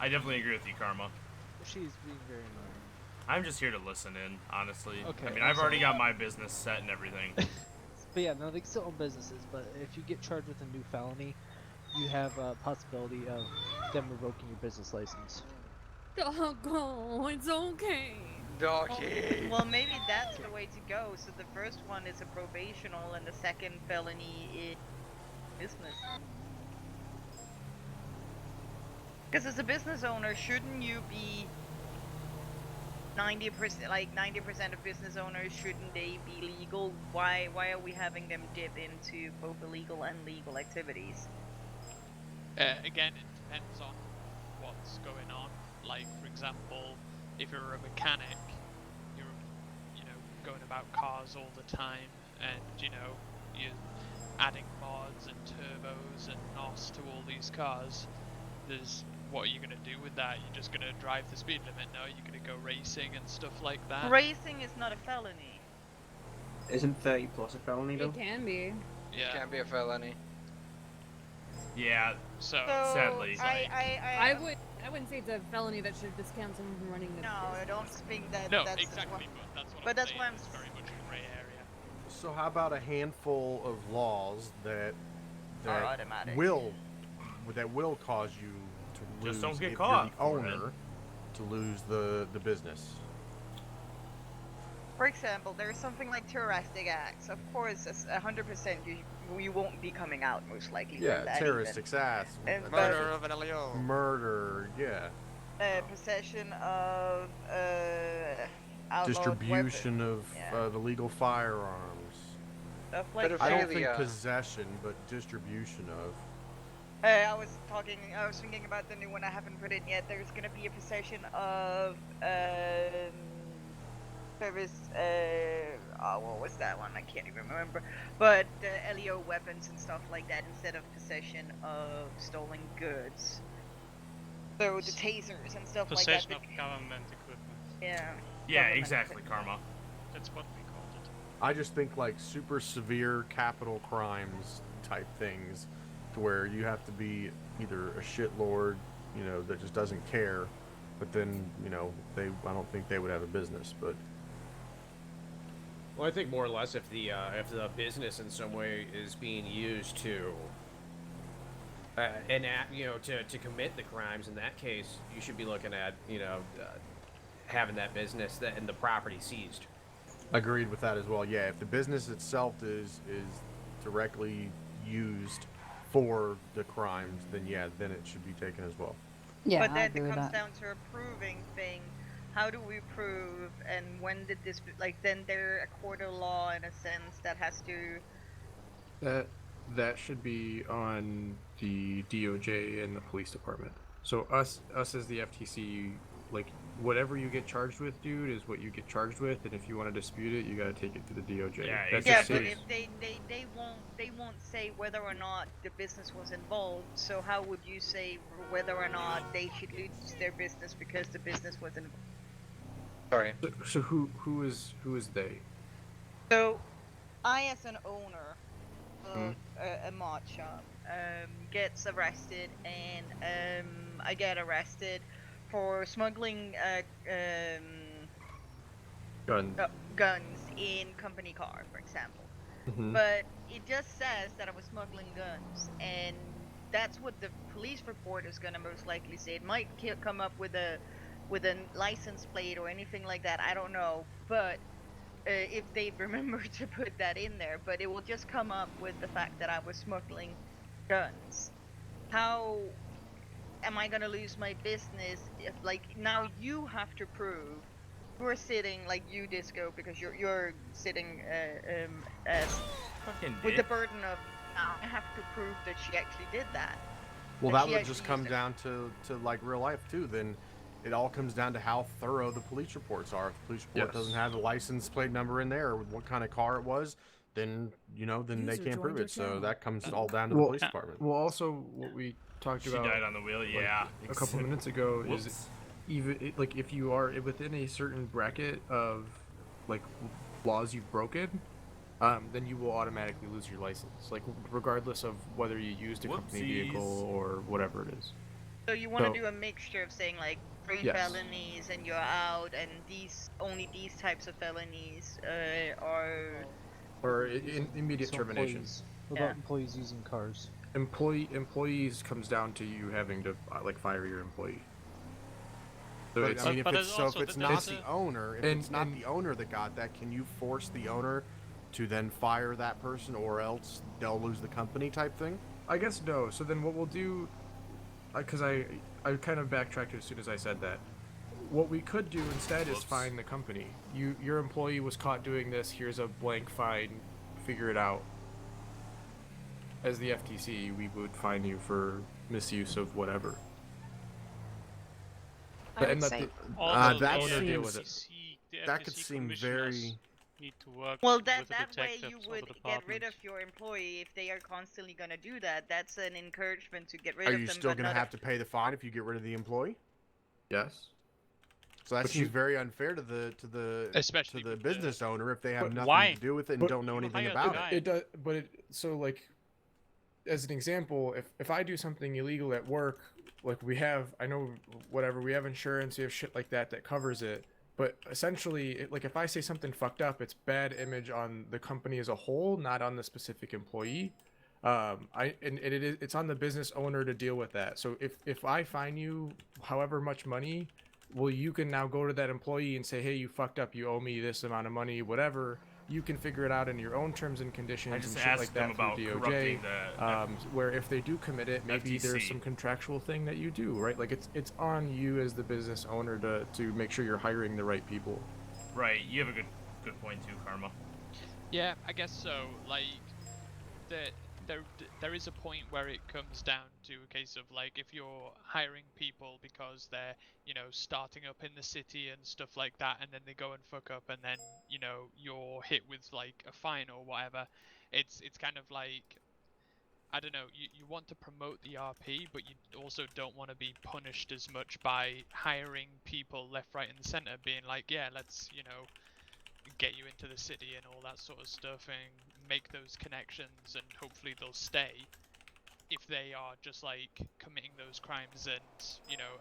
I definitely agree with you, Karma. she's being very annoying. I'm just here to listen in, honestly. Okay, I mean, I'm I've already sorry. got my business set and everything. But yeah, no, they can still own businesses. But if you get charged with a new felony, you have a possibility of them revoking your business license. Oh, it's okay. Doggy. Well, maybe that's the way to go. So the first one is a probational, and the second felony is business. Because as a business owner, shouldn't you be 90%? Like 90% of business owners, shouldn't they be legal? Why are we having them dip into both illegal and legal activities? Again, it depends on what's going on. Like, for example, if you're a mechanic, you're, going about cars all the time, and, you're adding mods and turbos and NOS to all these cars. What are you going to do with that? You're just going to drive the speed limit? No, you're going to go racing and stuff like that? Racing is not a felony. Isn't 30 plus a felony though? It can be. Yeah. Can't be a felony. Yeah, So sadly. I wouldn't say it's a felony that should discount someone from running the No, I don't think that. No, that's exactly, but that's what But I'm that's saying. why I'm It's very much a grey area. So how about a handful of laws that Are automatic. will cause you to lose Just don't get if caught you're for the it. owner to lose the business. For example, there's something like terroristic acts. Of course, 100% you won't be coming out most likely. Yeah, from that terroristic even. acts. And Murder of an LEO. Murder, yeah. Possession of outlawed Distribution weapons. of Yeah. illegal firearms. Stuff like I don't think Pedophilia. possession, but distribution of. I was thinking about the new one. I haven't put in yet. There's gonna be a possession of service. What was that one? I can't even remember. But LEO weapons and stuff like that instead of possession of stolen goods. So the tasers and stuff like that. Possession of government equipment. Yeah. Yeah, government exactly, equipment. Karma. That's what we called it. I just think like super severe capital crimes type things, to where you have to be either a shitlord, that just doesn't care, but then I don't think they would have a business, but. Well, I think more or less if the business in some way is being used to to commit the crimes, in that case, you should be looking at having that business and the property seized. Agreed with that as well. Yeah, if the business itself is directly used for the crimes, then then it should be taken as well. Yeah, But I then agree it with comes that. down to a proving thing. How do we prove, and when did this, then they're a court of law in a sense that has to... That should be on the DOJ and the police department. So us as the FTC, like whatever you get charged with, dude, is what you get charged with, and if you want to dispute it, you got to take it to the DOJ. Yeah, That Yeah, just but saves. if they won't say whether or not the business was involved. So how would you say whether or not they should lose their business because the business was involved? Sorry. So who is they? So I, as an owner Hmm? of a mod shop, gets arrested, and I get arrested for smuggling Gun. guns in company car, for example. Mhm. But it just says that I was smuggling guns, and that's what the police report is gonna most likely say. It might come up with a license plate or anything like that. I don't know, but if they remember to put that in there, but it will just come up with the fact that I was smuggling guns. How am I gonna lose my business if, like, now you have to prove you're sitting, like you, Disco, because you're sitting as with the burden of now I have to prove that she actually did that. Well, that that she would actually just come used it. down to like real life too. Then it all comes down to how thorough the police reports are. If the police report doesn't have the license plate number in there or what kind of car it was, then then they can't prove it. So that comes all down to the police department. Well, also what we talked She about died on the wheel, like, yeah. a couple minutes ago is Whoops. even like if you are within a certain bracket of like laws you've broken, then you will automatically lose your license, like regardless of whether you used a company vehicle or whatever it is. So you want to do a mixture of saying like 3 Yes. felonies and you're out, and only these types of felonies are. Or immediate So termination. employees. What about employees using cars? Employees comes down to you having to like fire your employee. So But it's, I mean, if it's not the owner, if and- it's not and- the owner that got that, can you force the owner to then fire that person, or else they'll lose the company type thing? I guess no. So then what we'll do, because I kind of backtracked as soon as I said that. What we could do instead is fine the company. Your employee was caught doing this. Here's a blank fine. Figure it out. As the FTC, we would fine you for misuse of whatever. And let the owner deal with it. That could seem very. Need to work Well, with that the way detectives you of would the get rid department. of your employee if they are constantly gonna do that. That's an encouragement to get rid Are of you them. still but going to not have to pay the fine if you get rid of the employee? Yes. So that But seems you- very unfair to the Especially to the business owner if they have But nothing why? to do with it and But don't know you anything hired the about guy. it. It does, but so like, as an example, if I do something illegal at work, like we have insurance, we have shit like that covers it. But essentially, like if I say something fucked up, it's bad image on the company as a whole, not on the specific employee. It's on the business owner to deal with that. So if I fine you however much money, well, you can now go to that employee and say, hey, you fucked up, you owe me this amount of money, whatever. You can figure it out in your own terms and conditions I and just shit asked like them that about through DOJ. corrupting the Where if they do commit it, maybe there's FTC. some contractual thing that you do, right? Like it's on you as the business owner to make sure you're hiring the right people. Right, you have a good point too, Karma. Yeah, I guess so. Like, there is a point where it comes down to a case of like if you're hiring people because they're starting up in the city and stuff like that, and then they go and fuck up, and then you're hit with like a fine or whatever. It's kind of like, I don't know, you want to promote the RP, but you also don't want to be punished as much by hiring people left, right, and center, being like, yeah, let's get you into the city and all that sort of stuff and make those connections, and hopefully they'll stay. If they are just like committing those crimes and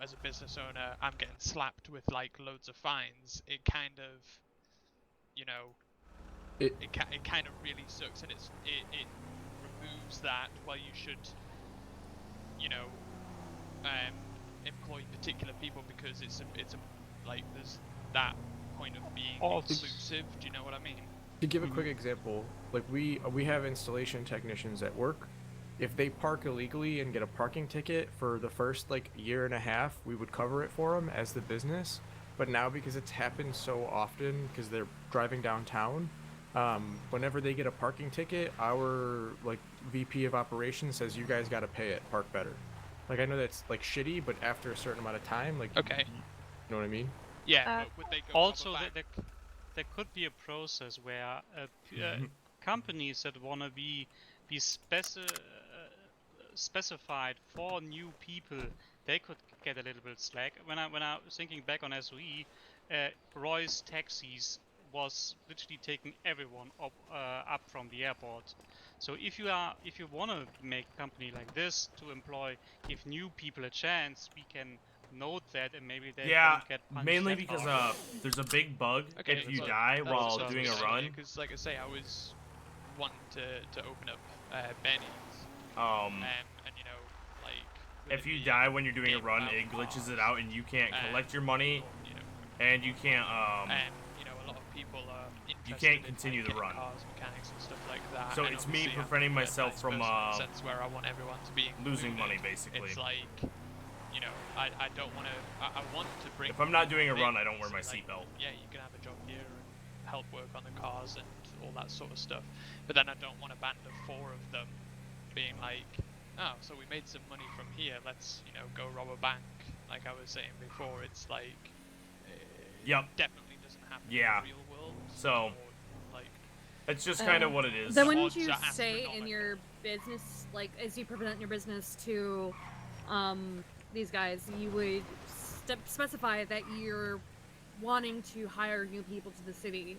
as a business owner I'm getting slapped with like loads of fines, it kind of it kind of really sucks, and it removes that while you should employ particular people because it's a like there's that point of being inclusive. Do you know what I mean? To give a quick example, like we have installation technicians at work. If they park illegally and get a parking ticket for the first like year and a half, we would cover it for them as the business. But now because it's happened so often because they're driving downtown, whenever they get a parking ticket, our like VP of operations says you guys got to pay it, park better. Like I know that's like shitty, but after a certain amount of time, like okay, You know what I mean? Yeah, but would they go Also, rob a bank? there could be a process where companies that want to be specified for new people, they could get a little bit slack. When I was thinking back on SOE, Roy's Taxis was literally taking everyone up from the airport. So if you want to make a company like this to give new people a chance, we can note that, and maybe they don't get punished mainly that because hard. there's a big bug Okay, if you but die that's while sort of doing a the run. idea, because like I say, I was wanting to open up Benny's. And you know, like If you die when you're doing a run, it glitches it out, and you can't collect your money, and you can't and you know, a lot of people are you interested can't continue in, the like, run. cars, mechanics, and stuff like that. So and it's me obviously I'm preventing a myself nice from person in the sense where I want everyone to be losing money, included. basically. It's like, you know, I don't want to. I want to bring. If I'm not doing a people run, in, I don't wear so, my like, seatbelt. Yeah, you can have a job here and help work on the cars and all that sort of stuff. But then I don't want a band of 4 of them being like, oh, so we made some money from here. Let's, you know, go rob a bank. Like I was saying before, it's like. Yep. Definitely doesn't happen in the real world. So, or, like, it's just kind of what it is. Then wouldn't you say in your business, like as you present your business to these guys, you would specify that you're wanting to hire new people to the city,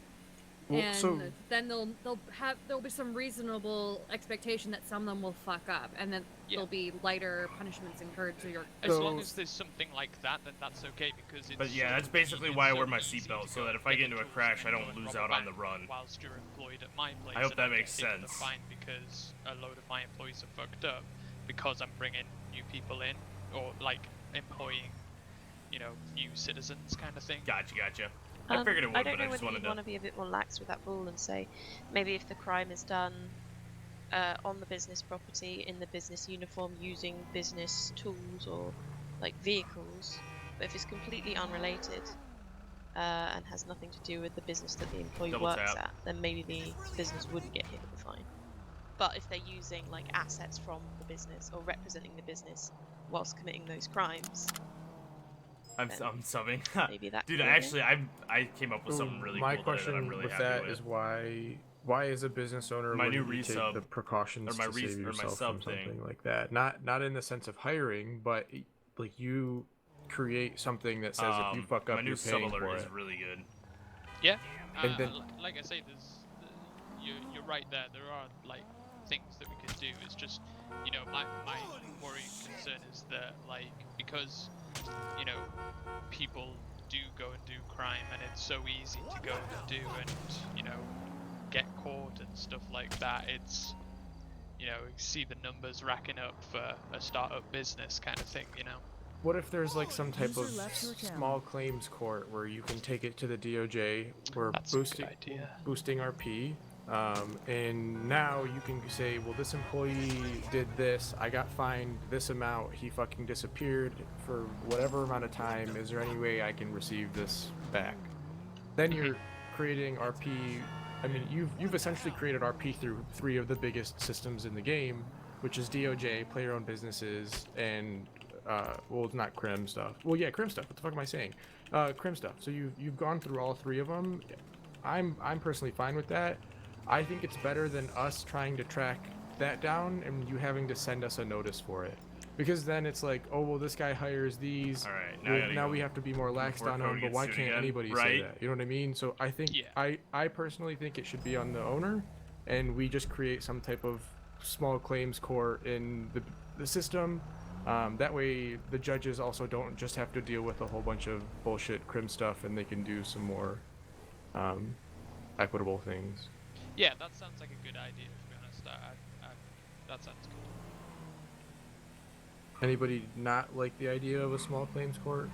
Well, and so- then there'll be some reasonable expectation that some of them will fuck up, and then there'll be lighter punishments incurred to your. as long as there's something like that, then that's okay because it's. But yeah, that's basically why I wear my seatbelt, so that if I get into a crash, I don't lose out on the run. Whilst you're employed at my place, I hope and that I'm makes getting hit with a sense. fine because a load of my employees are fucked up because I'm bringing new people in or like employing, you know, new citizens kind of thing. Gotcha. I figured it would, I don't but know I just whether wanted you to. want to be a bit more lax with that rule and say maybe if the crime is done on the business property in the business uniform using business tools or like vehicles, but if it's completely unrelated and has nothing to do with the business that the employee Double works tap. at, then maybe the business wouldn't get hit with a fine. But if they're using like assets from the business or representing the business whilst committing those crimes, I'm subbing. maybe that Dude, could be actually, I came up with something really My cool question that I'm really with happy that with. is why as a business owner My new wouldn't you take resub, the precautions or my to save or my yourself sub from thing. something like that? Not in the sense of hiring, but like you create something that says if you fuck up, my new you're sub paying alert for is it. really good. Yeah, And then- like I say, you're right there. There are like things that we could do. It's just, you know, my worry and concern is that like because, you know, people do go and do crime and it's so easy to go and do and, you know, get caught and stuff like that. It's, you know, you see the numbers racking up for a startup business kind of thing, you know. What if there's like some type User of left your channel. small claims court where you can take it to the DOJ, where That's a good idea. boosting RP, and now you can say, well, this employee did this, I got fined this amount, he fucking disappeared for whatever amount of time, is there any way I can receive this back? Then you're creating RP. I mean, you've essentially created RP through 3 of the biggest systems in the game, which is DOJ, player-owned businesses, and well, it's not crim stuff. Well, yeah, crim stuff. What the fuck am I saying? Crim stuff. So you've gone through all 3 of them. I'm personally fine with that. I think it's better than us trying to track that down and you having to send us a notice for it. Because then it's like, oh, well, this guy hires these. All right, now I gotta now go we have to be more laxed before on Cody them. But gets why sued can't again, anybody say right? that? You know what I mean? So I think I personally think it should be on the owner, and we just create some type of small claims court in the system. That way, the judges also don't just have to deal with a whole bunch of bullshit crim stuff, and they can do some more equitable things. Yeah, that sounds like a good idea, to be honest. That sounds good. Anybody not like the idea of a small claims court?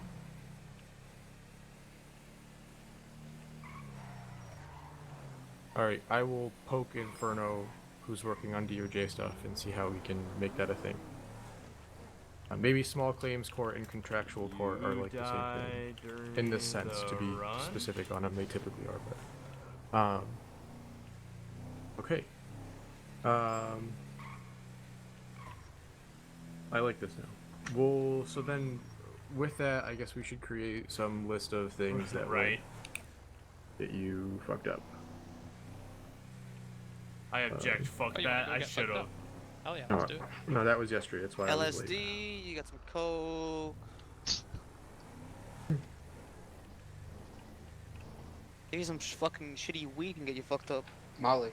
Alright, I will poke Inferno, who's working on DOJ stuff, and see how we can make that a thing. Maybe small claims court and contractual court are like the same thing. In this sense, to be specific on them, they typically are, but... okay. I like this now. Well, so then, with that, I guess we should create some list of things that Right. that you fucked up. I object. Fuck Oh, you wanna that. go I get should fucked have. up? Hell yeah, No, let's do it. no, that was yesterday. That's why I was late. LSD, you got some coke. Give you some fucking shitty weed and get you fucked up. Molly.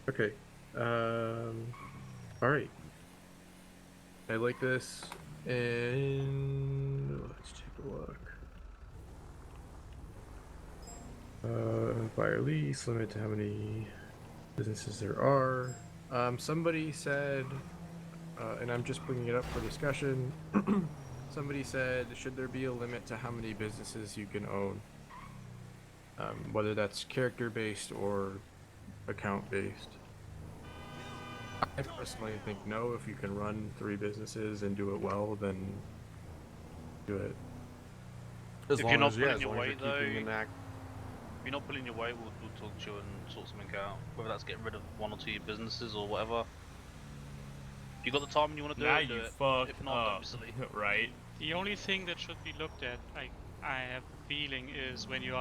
Okay. All right. I like this, and let's take a look. Buyer lease, limit to how many businesses there are. Somebody said, and I'm just bringing it up for discussion. Somebody said, should there be a limit to how many businesses you can own? Whether that's character-based or account-based. I personally think no. If you can run 3 businesses and do it well, then do it. As If long you're not as, yeah, pulling as your long as weight, you're keeping though, an act. if you're not pulling your weight, we'll talk to you and sort something out. Whether that's getting rid of 1 or 2 businesses or whatever. If you got the time and you want to do Now it, do you it. fucked If not, don't be up. silly. Right. The only thing that should be looked at, I have a feeling, is when you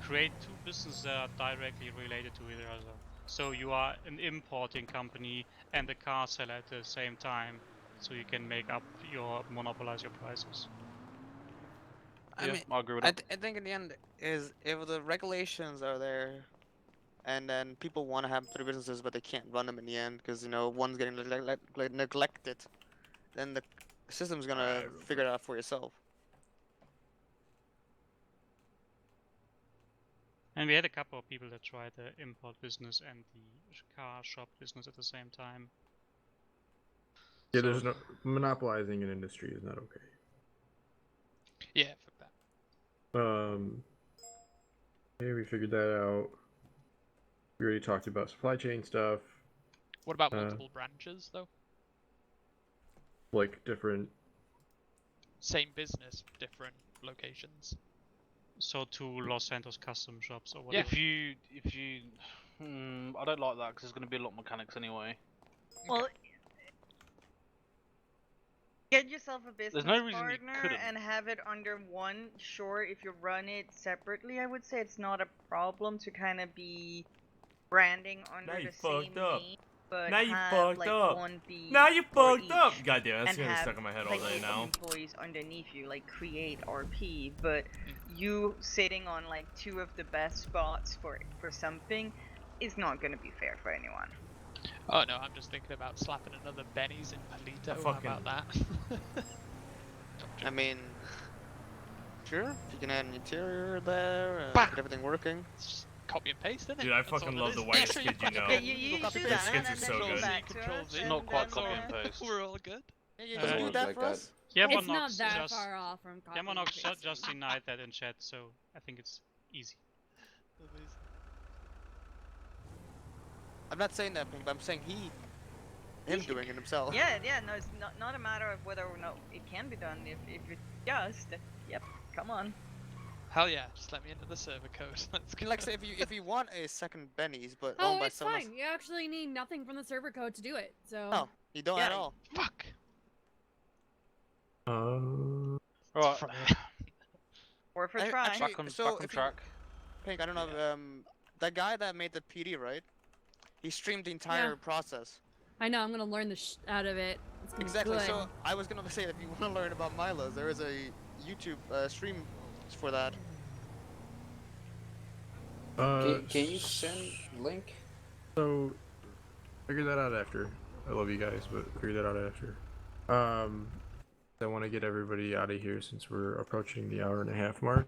create 2 businesses that are directly related to each other. So you are an importing company and a car seller at the same time, so you can monopolize your prices. I Yeah, mean, I agree with I, that. I think in the end is if the regulations are there, and then people want to have 3 businesses but they can't run them in the end because one's getting neglected, then the system's gonna figure it out for yourself. And we had a couple of people that tried the import business and the car shop business at the same time. Yeah, there's no monopolizing an industry is not okay. Yeah, fuck that. Okay, we figured that out. We already talked about supply chain stuff. What about multiple branches, though? Like different. Same business, different locations. So 2 Los Santos custom shops or whatever. If you, I don't like that because there's going to be a lot of mechanics anyway. Well, get yourself a business no reason you partner couldn't. and have it under one. Sure, if you run it separately, I would say it's not a problem to kind of be branding under Now you the same fucked up. name, but Now you have fucked like up. one be Now you for fucked up. each, Goddamn, that's and gonna be have, stuck in my head all like, day local now. employees underneath you, like create RP, but you sitting on like 2 of the best spots for something is not going to be fair for anyone. Oh no, I'm just thinking about slapping another Benny's in Palito. How about that? I mean, sure, if you can add an interior there, get everything working. Just copy and paste, isn't it? Dude, I That's all fucking it love is. the white skid, you know. Yeah, you copy do and The that, skins and are then so go good. back to Control us, Z. and Not quite then, copy and paste. We're all good. Yeah, you just do that for us. It's not that far off from copy and Yamonox paste. just denied that in chat, so I think it's easy. I'm not saying that, but I'm saying him doing it himself. Yeah, no, it's not a matter of whether or not it can be done. If it's just, yep, come on. Hell yeah, just let me into the server code. Let's go. Like say if you want a second Benny's, but Oh, owned by it's someone fine. You actually need nothing from the server code to do it. So. else. Oh, you don't Yeah. at all. Fuck. Right. Worth a try. Actually, Back on so if track. Pink, I don't know. That guy that made the PD, right? He streamed the entire process. I know. I'm gonna learn the out of it. It's gonna be Exactly. good. So I was gonna say, if you want to learn about Milo's, there is a YouTube stream for that. Can you send link? So, figure that out after. I love you guys, but figure that out after. I want to get everybody out of here since we're approaching the 1.5 hour mark.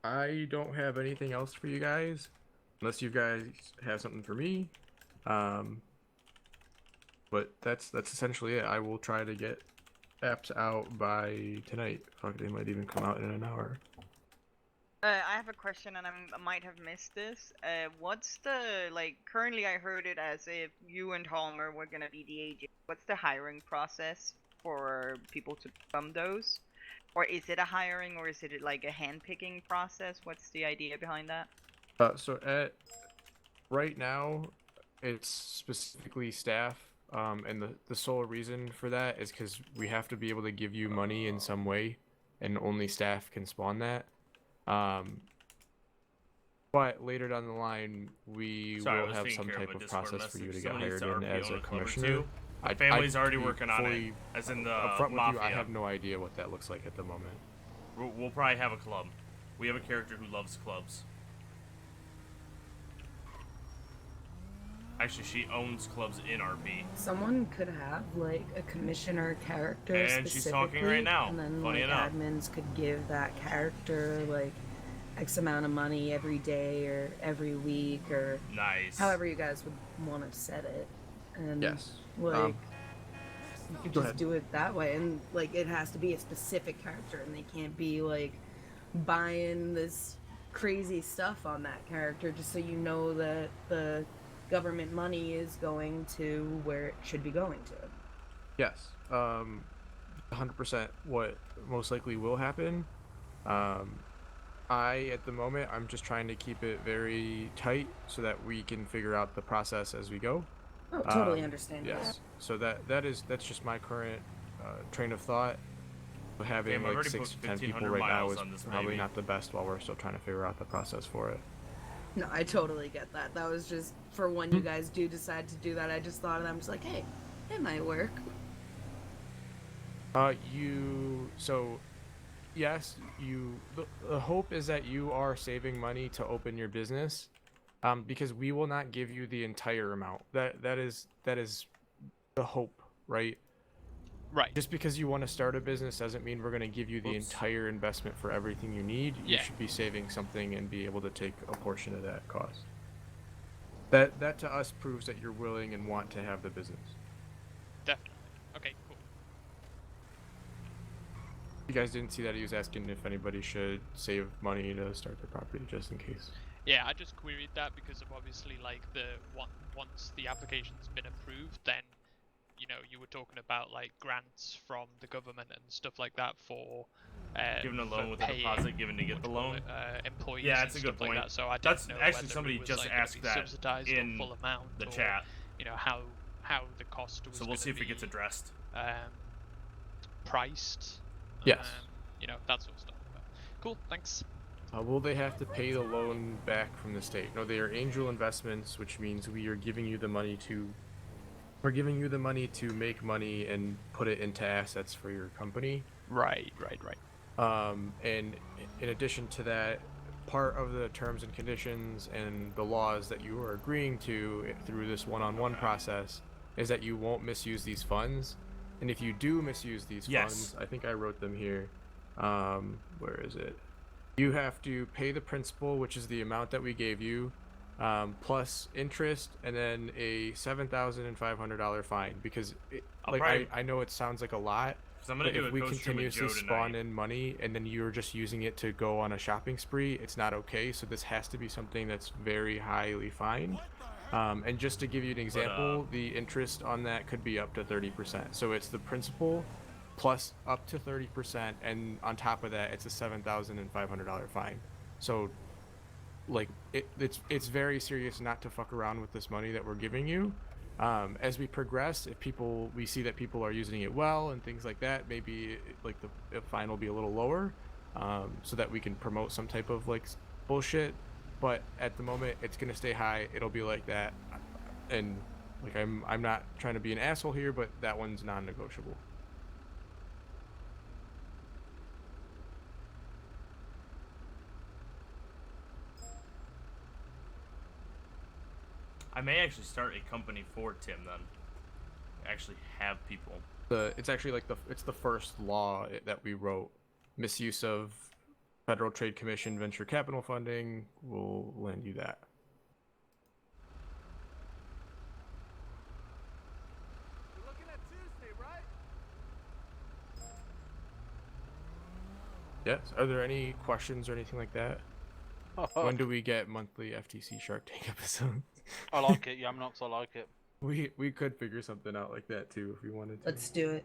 I don't have anything else for you guys, unless you guys have something for me. But that's essentially it. I will try to get apps out by tonight. Fuck, they might even come out in an hour. I have a question, and I might have missed this. What's the, like, currently I heard it as if you and Halmer were gonna be the agent. What's the hiring process for people to become those? Or is it a hiring, or is it like a hand-picking process? What's the idea behind that? So right now, it's specifically staff. and the sole reason for that is because we have to be able to give you money in some way, and only staff can spawn that. But later down the line, we Sorry, I will was have taking some care of type a of Discord process for you to message. get Someone needs hired to in RP as on a a club or commissioner. two. The family's already working on it, as in the upfront with you, I mafia. have no idea what that looks like at the moment. We'll probably have a club. We have a character who loves clubs. Actually, she owns clubs in RP. Someone could have like a commissioner character And she's talking right specifically, now, and then funny like enough. admins could give that character like X amount of money every day or every week or nice. however you guys would want to set it. And Yes. like you could Go just ahead. do it that way, and like it has to be a specific character, and they can't be like buying this crazy stuff on that character just so you know that the government money is going to where it should be going to. Yes. 100% what most likely will happen. At the moment, I'm just trying to keep it very tight so that we can figure out the process as we go. Oh, totally understand that. Yes. So that's just my current train of thought. Having Damn, I've like already 6 to booked 10 people 1,500 right now miles is on this probably baby. not the best while we're still trying to figure out the process for it. No, I totally get that. That was just for when you guys do decide to do that. I just thought of that. I'm just like, hey, it might work. Yes, the hope is that you are saving money to open your business, because we will not give you the entire amount. That is the hope, right? Right. Just because you want to start a business doesn't mean we're going to give you the entire investment for everything you need. You Yeah. should be saving something and be able to take a portion of that cost. That to us proves that you're willing and want to have the business. Definitely. Okay, cool. You guys didn't see that he was asking if anybody should save money to start their property just in case. Yeah, I just queried that because of obviously like once the application's been approved, then you know you were talking about like grants from the government and stuff like that for Giving a for loan with a paying, deposit, given to get the loan. employees. Yeah, and that's a good stuff like point. that. So I That's didn't know actually whether somebody it was, just like, gonna asked be that subsidized in or full amount, the or, chat. You know how the cost was. So we'll see if it be, gets addressed. Priced. Yes. You know that sort of stuff. But cool. Thanks. Will they have to pay the loan back from the state? No, they are angel investments, which means we are giving you the money to. We're giving you the money to make money and put it into assets for your company. Right. And in addition to that, part of the terms and conditions and the laws that you are agreeing to through this one-on-one process is that you won't misuse these funds. And if you do misuse these funds, I think I wrote them here. Where is it? You have to pay the principal, which is the amount that we gave you, plus interest, and then a $7,500 fine. Because I know it sounds like a lot, I'm gonna but do if a we ghost stream with continuously Joe spawn tonight. in money and then you're just using it to go on a shopping spree, it's not okay. So this has to be something that's very highly fined. And just to give you an example, the interest on that could be up to 30%. So it's the principal plus up to 30%, and on top of that, it's a $7,500 fine. So, like, it's very serious not to fuck around with this money that we're giving you. As we progress, if we see that people are using it well and things like that, maybe like the fine will be a little lower, so that we can promote some type of like bullshit. But at the moment, it's gonna stay high. It'll be like that, and like I'm not trying to be an asshole here, but that one's non-negotiable. I may actually start a company for Tim then. Actually have people. It's actually like it's the first law that we wrote. Misuse of Federal Trade Commission venture capital funding will lend you that. We're looking at Tuesday, right? Yes. Are there any questions or anything like that? When do we get monthly FTC Shark Tank episodes? I like it. Yamnox, I like it. We could figure something out like that too if we wanted to. Let's do it.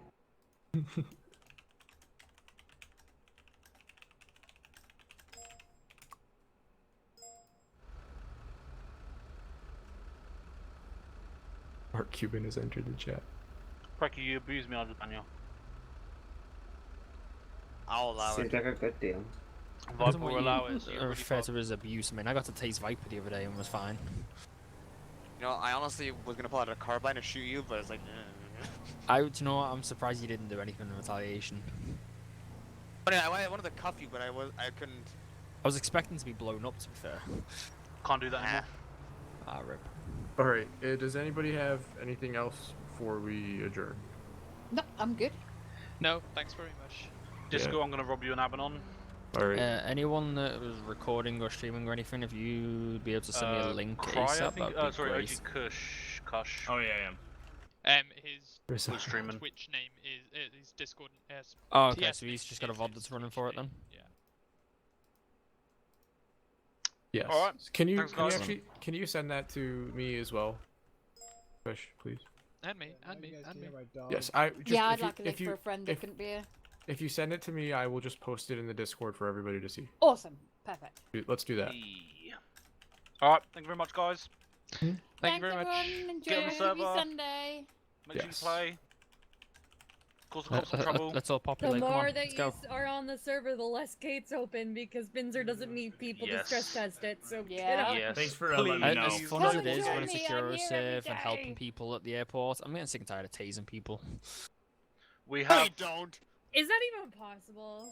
Mark Cuban has entered the chat. Cracky, you abuse me, I'll just ban you. I'll allow Seems it. like a good deal. Viper will allow it. So refer to it as abuse. I mean, I got to taste Viper the other day and was fine. You know, I honestly was gonna pull out a carbine and shoot you, but it's like. Do you know what? I'm surprised you didn't do anything in retaliation. But yeah, I wanted to cuff you, but I couldn't. I was expecting to be blown up, to be fair. Can't do that anymore. Ah, rip. Alright, does anybody have anything else before we adjourn? No, I'm good. No, thanks very much. Disco, I'm gonna rob you an Abaddon. Alright. Anyone that was recording or streaming or anything, if you'd be able to send me a link Cry, ASAP, I think. that'd be Sorry, great. OG Kush. Oh yeah, I am. Where's His that? streaming. Twitch name is his Discord. Oh, okay, TS so he's name just got a is VOD his that's running Twitch for it name, then? Yeah. Yes. Alright. Can you Thanks, guys. can you send that to me as well? Fish, please. And me. Yes, I'd I'd like a link for a friend that couldn't be here. If you send it to me, I will just post it in the Discord for everybody to see. Awesome. Perfect. Let's do that. Alright, thank you very much, guys. Thank you very much. Everyone. Enjoy Get on the the rest of your server. Sunday. Make sure you play. Cause the cops some Let- trouble. Let's all The populate. Come more on, that let's go. are on the server, the less gates open because Binzer doesn't need people to stress test it. So get Yeah. out. Yes. Thanks for letting me know. As fun Come as it and is join running me, I'm Secure here every Safe and helping day. people at the airport, I'm getting sick and tired of tasing people. We No, have you don't. Is that even possible?